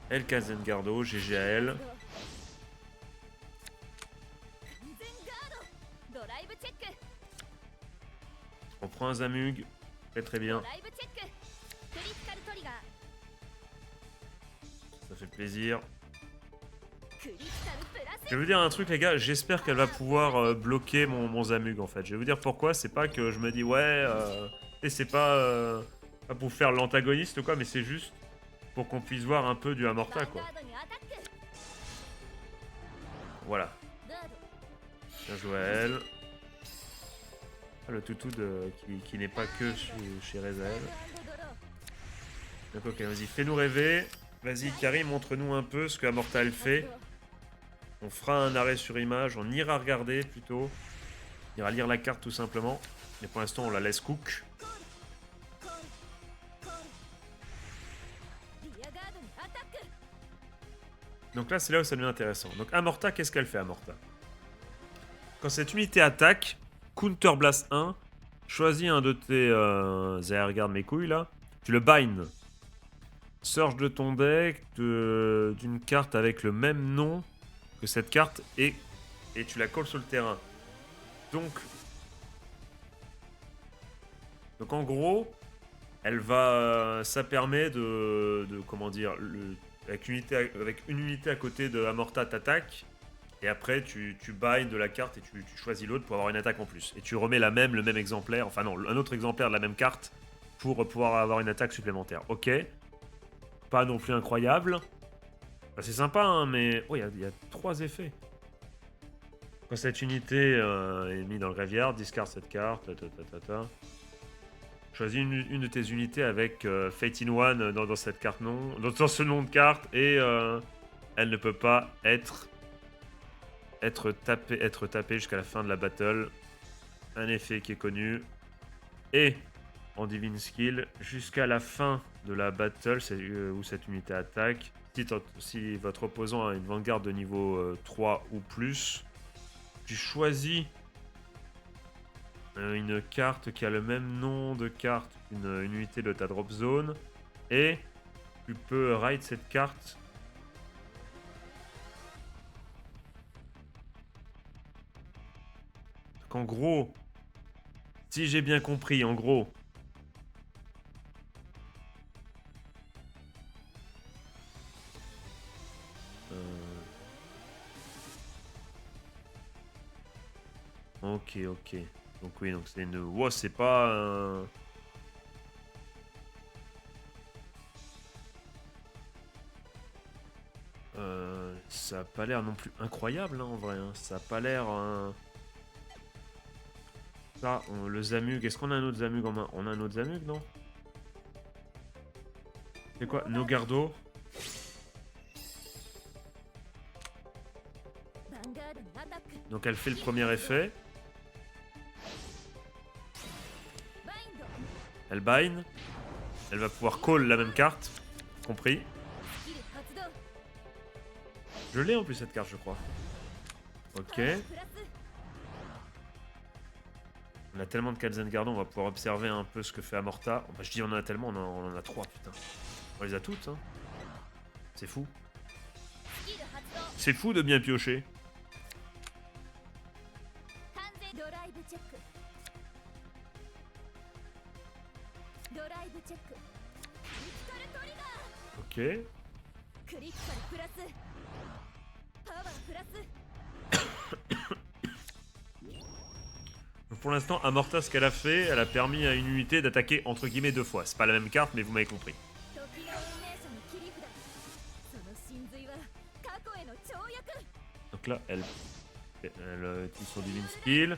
El Kazengardo, GG à elle. On prend un Zamug, très bien. Ça fait plaisir. Je vais vous dire un truc les gars, j'espère qu'elle va pouvoir bloquer mon Zamug en fait. Je vais vous dire pourquoi, c'est pas que je me dis ouais, c'est pas pour faire l'antagoniste quoi, mais c'est juste pour qu'on puisse voir un peu du Amorta quoi. Voilà. Bien joué à elle. Ah, le toutou qui n'est pas que chez Rezael. Donc ok, vas-y, fais-nous rêver. Vas-y, Karim, montre-nous un peu ce que Amorta elle fait. On fera un arrêt sur image, on ira regarder plutôt. On ira lire la carte tout simplement. Mais pour l'instant, on la laisse cook. Donc là, c'est là où ça devient intéressant. Donc Amorta, qu'est-ce qu'elle fait, Amorta? Quand cette unité attaque, Counter Blast 1, choisis un de tes... regarde mes couilles, là. Tu le bind. Search de ton deck d'une carte avec le même nom que cette carte et tu la colles sur le terrain. Donc en gros, elle va... ça permet de comment dire... avec une unité à côté de Amorta, t'attaques. Et après, tu buy de la carte et tu choisis l'autre pour avoir une attaque en plus. Et tu remets le même exemplaire, enfin non, un autre exemplaire de la même carte pour pouvoir avoir une attaque supplémentaire. Ok. Pas non plus incroyable. Bah, c'est sympa, hein, mais... Oh, il y a 3 effets. Quand cette unité est mise dans le graveyard, discard cette carte. Choisis une de tes unités avec Fate in One dans cette carte dans ce nom de carte. Et elle ne peut pas être tapée jusqu'à la fin de la battle. Un effet qui est connu. Et en Divine Skill, jusqu'à la fin de la battle où cette unité attaque, si votre opposant a une vanguard de niveau 3 ou plus, tu choisis une carte qui a le même nom de carte qu'une unité de ta drop zone et tu peux ride cette carte. Donc en gros, si j'ai bien compris, en gros, ok. Donc oui, donc c'est une... Wow, c'est pas un... Ça a pas l'air non plus incroyable, hein, en vrai. Hein. Ça a pas l'air... Ça, le Zamug... Est-ce qu'on a un autre Zamug en main? On a un autre Zamug, non? C'est quoi? Nogardo. Donc elle fait le premier effet. Elle bind. Elle va pouvoir call la même carte. Compris. Je l'ai en plus cette carte, je crois. Ok. On a tellement de Kalzengardon, on va pouvoir observer un peu ce que fait Amorta. Enfin, je dis on en a tellement, on en a 3, putain. On les a toutes, hein. C'est fou. C'est fou de bien piocher. Ok. Donc pour l'instant, Amorta, ce qu'elle a fait, elle a permis à une unité d'attaquer entre guillemets 2 fois. C'est pas la même carte, mais vous m'avez compris. Donc là, elle utilise son Divine Skill.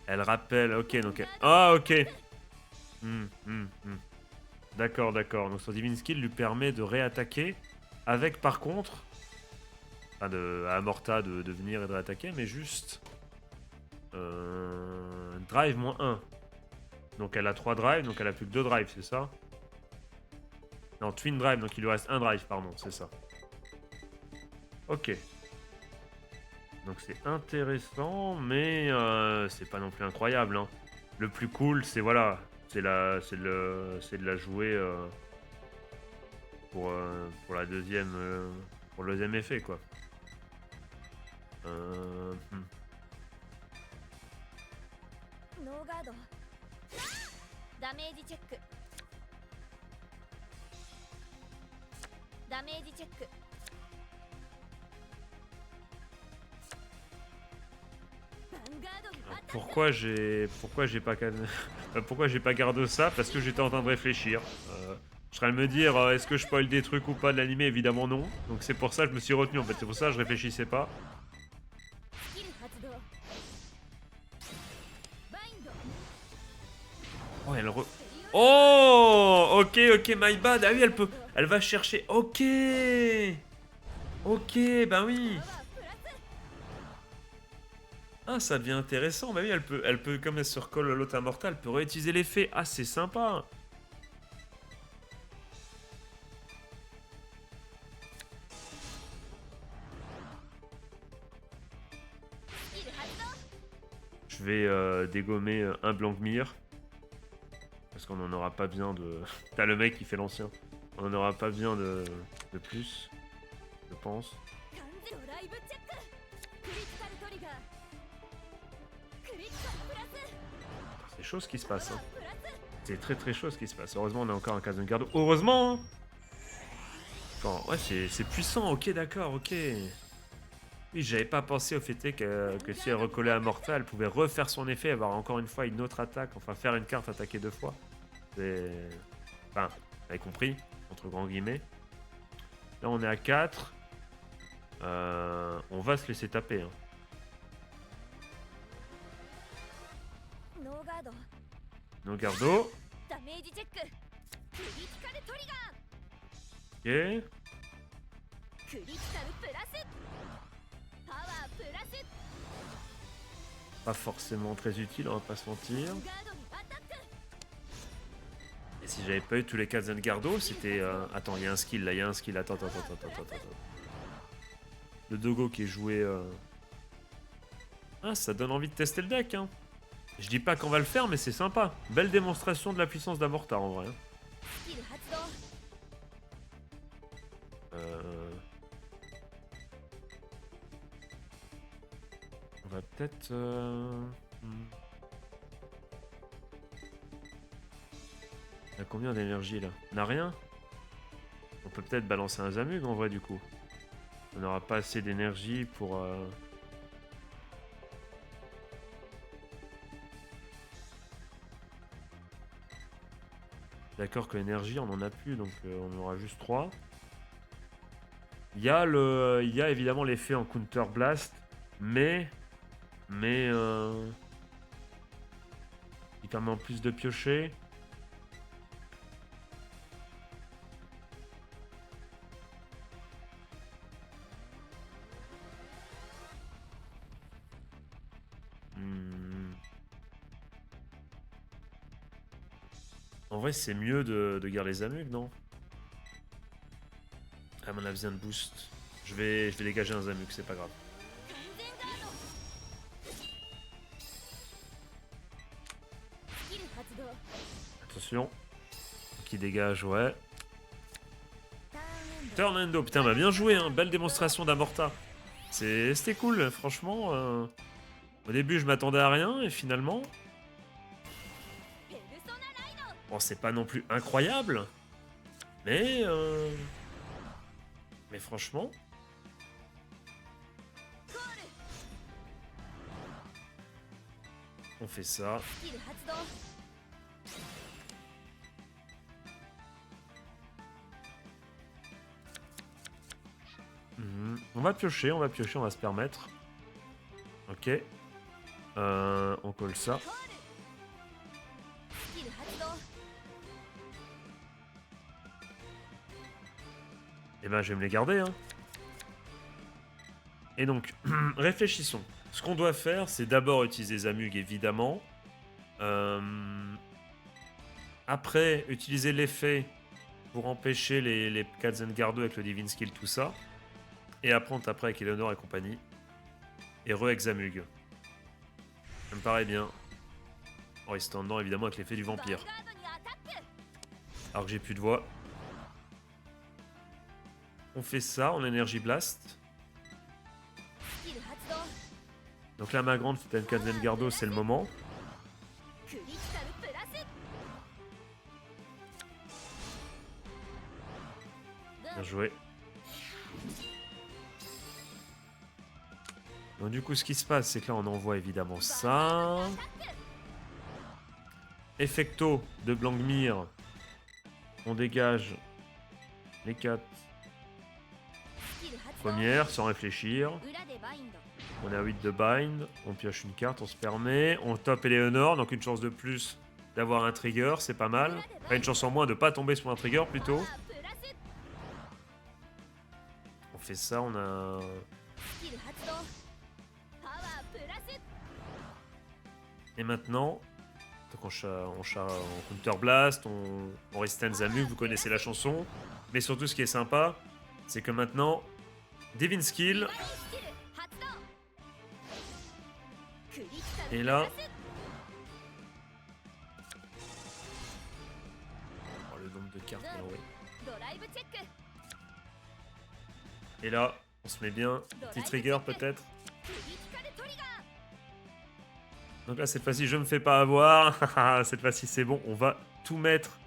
Elle rappelle... Ok, donc... Ah, ok. D'accord. Donc son Divine Skill lui permet de réattaquer avec, par contre... Enfin, à Amorta de venir et de réattaquer, mais juste... drive -1. Donc elle a 3 drives, donc elle a plus que 2 drives, c'est ça? Non, Twin Drive, donc il lui reste 1 drive, pardon, c'est ça. Ok. Donc c'est intéressant, mais c'est pas non plus incroyable. Hein. Le plus cool, c'est voilà, c'est de la jouer pour la deuxième, pour le deuxième effet quoi. Pourquoi j'ai pas gardé ça? Parce que j'étais en train de réfléchir. Je serais à me dire est-ce que je spoil des trucs ou pas de l'animé? Évidemment non. Donc c'est pour ça que je me suis retenu en fait. C'est pour ça que je réfléchissais pas. Oh elle Oh ok my bad. Ah oui elle va chercher. Ok, ben oui. Ah, ça devient intéressant. Bah oui, elle peut comme elle se recolle à l'autre immortal, elle peut réutiliser l'effet. Ah, c'est sympa. Je vais dégommer un Blancmire. Parce qu'on n'en aura pas besoin de... T'as le mec qui fait l'ancien. On n'en aura pas besoin de plus, je pense. C'est chaud ce qui se passe. Hein. C'est très très chaud ce qui se passe. Heureusement, on a encore un Kazungardo. Heureusement hein. Enfin, ouais, c'est puissant. Ok, d'accord, ok. Oui, j'avais pas pensé au fait que si elle recollait à Morta, elle pouvait refaire son effet, avoir encore une fois une autre attaque, enfin faire une carte attaquer 2 fois. C'est... Enfin, vous avez compris, entre grands guillemets. Là, on est à 4. On va se laisser taper. Hein. No gardo. Ok. Pas forcément très utile, on va pas se mentir. Et si j'avais pas eu tous les Kazungardo, c'était... Attends, il y a un skill là, il y a un skill. Attends. Le Dogo qui est joué... Ah, ça donne envie de tester le deck, hein. Je dis pas qu'on va le faire, mais c'est sympa. Belle démonstration de la puissance d'Amorta, en vrai. On va peut-être... On a combien d'énergie, là? On a rien? On peut peut-être balancer un Zamug, en vrai, du coup. On n'aura pas assez d'énergie pour... D'accord que l'énergie, on en a plus, donc on aura juste 3. Il y a évidemment l'effet en Counter Blast, mais il permet en plus de piocher. En vrai, c'est mieux de garder les Zamug, non? Ah, mais on a besoin de boost. Je vais dégager un Zamug, c'est pas grave. Attention. Qui dégage, ouais. Turnendo, putain, bah bien joué, hein. Belle démonstration d'Amorta. C'était cool, franchement. Au début, je m'attendais à rien, et finalement... Bon, c'est pas non plus incroyable, mais franchement... On fait ça. On va piocher, on va se permettre. Ok. On colle ça. Et ben, je vais me les garder. Hein. Et donc, réfléchissons. Ce qu'on doit faire, c'est d'abord utiliser Zamug, évidemment. Après, utiliser l'effet pour empêcher les Kazungardo avec le Divine Skill, tout ça. Et après, on taperait avec Eleanor et compagnie. Et re-Examug. Ça me paraît bien. En restant dedans, évidemment, avec l'effet du vampire. Alors que j'ai plus de voix. On fait ça en énergie blast. Donc là, ma grande, c'était un Kazungardo, c'est le moment. Bien joué. Donc du coup, ce qui se passe, c'est que là, on envoie évidemment ça. Effecto de Blancmire. On dégage les 4 premières sans réfléchir. On est à 8 de bind. On pioche une carte, on se permet. On top Eleanor, donc une chance de plus d'avoir un trigger, c'est pas mal. Enfin, une chance en moins de pas tomber sur un trigger plutôt. On fait ça, on a... Et maintenant, donc on Counter Blast, on Resistance Zamuk, vous connaissez la chanson. Mais surtout, ce qui est sympa, c'est que maintenant, Divine Skill. Et là... Oh, le nombre de cartes, mais oui. Et là, on se met bien. Petit trigger peut-être. Donc là, cette fois-ci, je me fais pas avoir. Cette fois-ci, c'est bon. On va tout mettre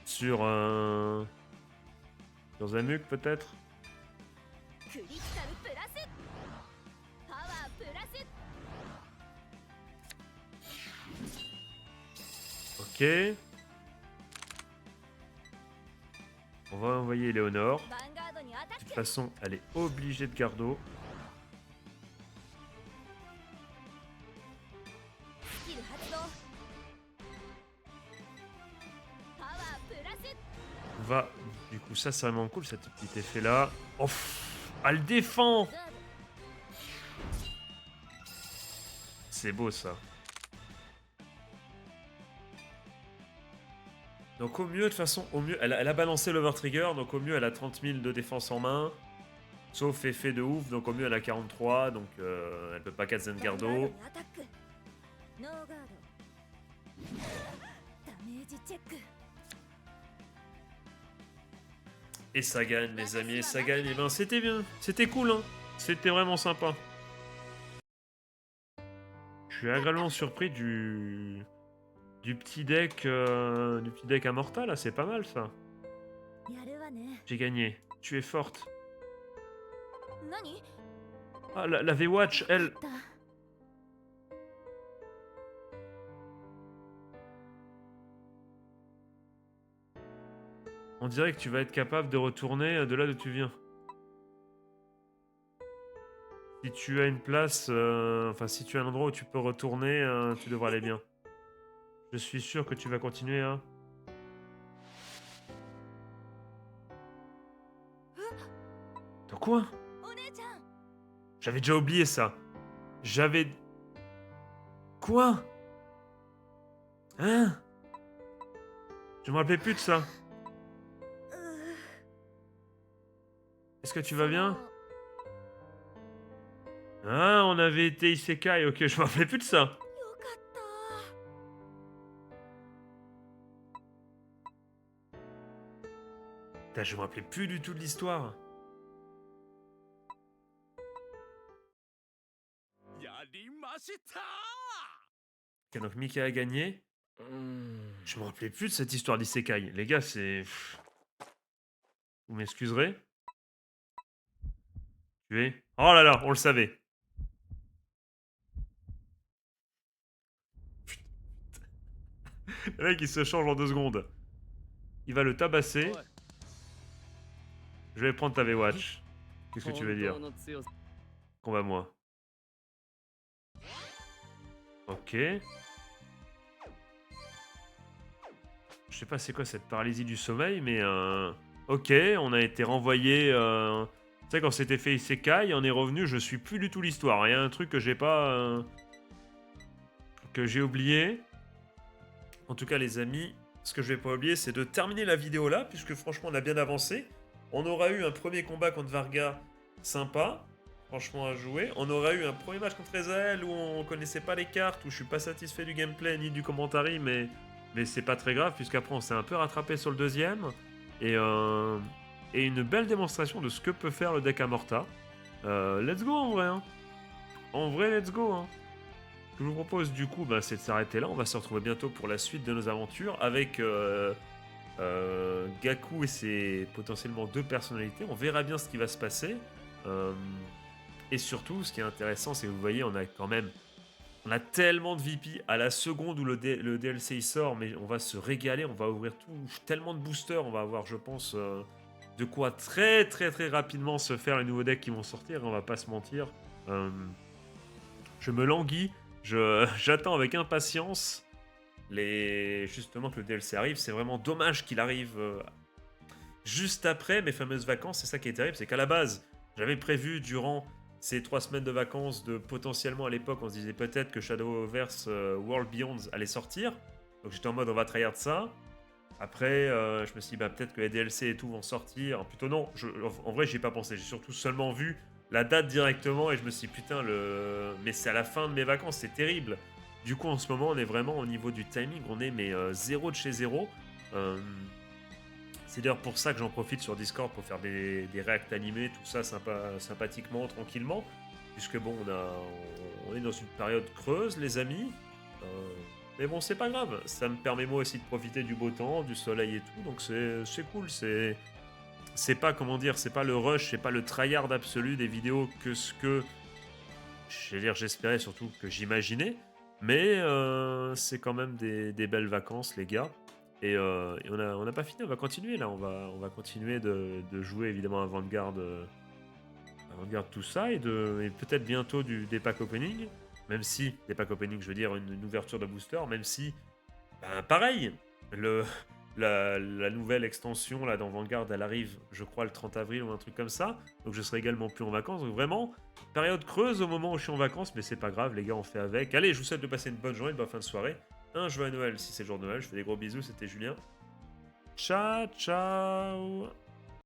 sur sur Zamuk peut-être. Ok. On va envoyer Léonore. De toute façon, elle est obligée de gardo. On va... Du coup, ça, c'est vraiment cool, cet petit effet-là. Oh, elle défend. C'est beau, ça. Donc au mieux, de toute façon, au mieux, elle a balancé l'Overtrigger, donc au mieux, elle a 30 000 de défense en main. Sauf effet de ouf, donc au mieux, elle a 43, donc elle peut pas 4 Zengardo. Et ça gagne, les amis, et ça gagne. Et ben, c'était bien, c'était cool, hein. C'était vraiment sympa. Je suis agréablement surpris du petit deck Immortal, là, c'est pas mal, ça. J'ai gagné. Tu es forte. Ah, la V-Watch, elle... On dirait que tu vas être capable de retourner de là d'où tu viens. Si tu as une place... Enfin, si tu as un endroit où tu peux retourner, tu devrais aller bien. Je suis sûr que tu vas continuer, hein. De quoi? J'avais déjà oublié ça. J'avais... Quoi? Hein? Je me rappelais plus de ça. Est-ce que tu vas bien? Ah, on avait été Isekai, ok, je me rappelais plus de ça. Putain, je me rappelais plus du tout de l'histoire. Ok, donc Mika a gagné. Je me rappelais plus de cette histoire d'Isekai. Les gars, c'est... Vous m'excuserez. Tu es... Oh là là, on le savait. Le mec, il se change en 2 secondes. Il va le tabasser. Je vais prendre ta V-Watch. Qu'est-ce que tu veux dire? Combat moi. Ok. Je sais pas c'est quoi cette paralysie du sommeil, mais... Ok, on a été renvoyé... Tu sais, quand c'était fait Isekai, on est revenu, je suis plus du tout l'histoire. Il y a un truc que j'ai pas... que j'ai oublié. En tout cas, les amis, ce que je vais pas oublier, c'est de terminer la vidéo là, puisque franchement, on a bien avancé. On aura eu un premier combat contre Varga sympa, franchement à jouer. On aura eu un premier match contre Ezael où on connaissait pas les cartes, où je suis pas satisfait du gameplay ni du commentary, mais c'est pas très grave, puisqu'après on s'est un peu rattrapé sur le deuxième. Et une belle démonstration de ce que peut faire le deck Amorta. Let's go en vrai, hein. En vrai, let's go, hein. Ce que je vous propose du coup, bah, c'est de s'arrêter là. On va se retrouver bientôt pour la suite de nos aventures avec Gaku et ses potentiellement 2 personnalités. On verra bien ce qui va se passer. Et surtout, ce qui est intéressant, c'est que vous voyez, on a quand même... On a tellement de VP à la seconde où le DLC il sort, mais on va se régaler, on va ouvrir tellement de boosters, on va avoir, je pense, de quoi très très très rapidement se faire les nouveaux decks qui vont sortir, on va pas se mentir. Je me languis, j'attends avec impatience justement que le DLC arrive. C'est vraiment dommage qu'il arrive juste après mes fameuses vacances. C'est ça qui est terrible, c'est qu'à la base, j'avais prévu durant ces 3 semaines de vacances de potentiellement à l'époque, on se disait peut-être que Shadowverse World Beyond allait sortir. Donc j'étais en mode on va tryhard ça. Après, je me suis dit bah, peut-être que les DLC et tout vont sortir. Plutôt non, en vrai j'y ai pas pensé. J'ai surtout seulement vu la date directement et je me suis dit putain, mais c'est à la fin de mes vacances, c'est terrible. Du coup en ce moment on est vraiment au niveau du timing, on est mais zéro de chez zéro. C'est d'ailleurs pour ça que j'en profite sur Discord pour faire des reacts animés, tout ça sympathiquement, tranquillement. Puisque bon, on est dans une période creuse, les amis. Euh, mais bon, c'est pas grave. Ça me permet moi aussi de profiter du beau temps, du soleil et tout. Donc c'est cool. C'est pas, comment dire, c'est pas le rush, c'est pas le tryhard absolu des vidéos que ce que j'espérais surtout que j'imaginais. Mais c'est quand même des belles vacances, les gars. Et on n'a pas fini, on va continuer là. On va continuer de jouer évidemment à Vanguard, tout ça. Et peut-être bientôt des packs opening. Même si, des packs opening, je veux dire une ouverture de booster. Même si, ben, pareil, le, la nouvelle extension là dans Vanguard, elle arrive, je crois, le 30 avril ou un truc comme ça. Donc je serai également plus en vacances. Donc vraiment, période creuse au moment où je suis en vacances. Mais c'est pas grave, les gars, on fait avec. Allez, je vous souhaite de passer une bonne journée, une bonne fin de soirée. Un joyeux Noël si c'est le jour de Noël. Je fais des gros bisous, c'était Julien. Ciao, ciao.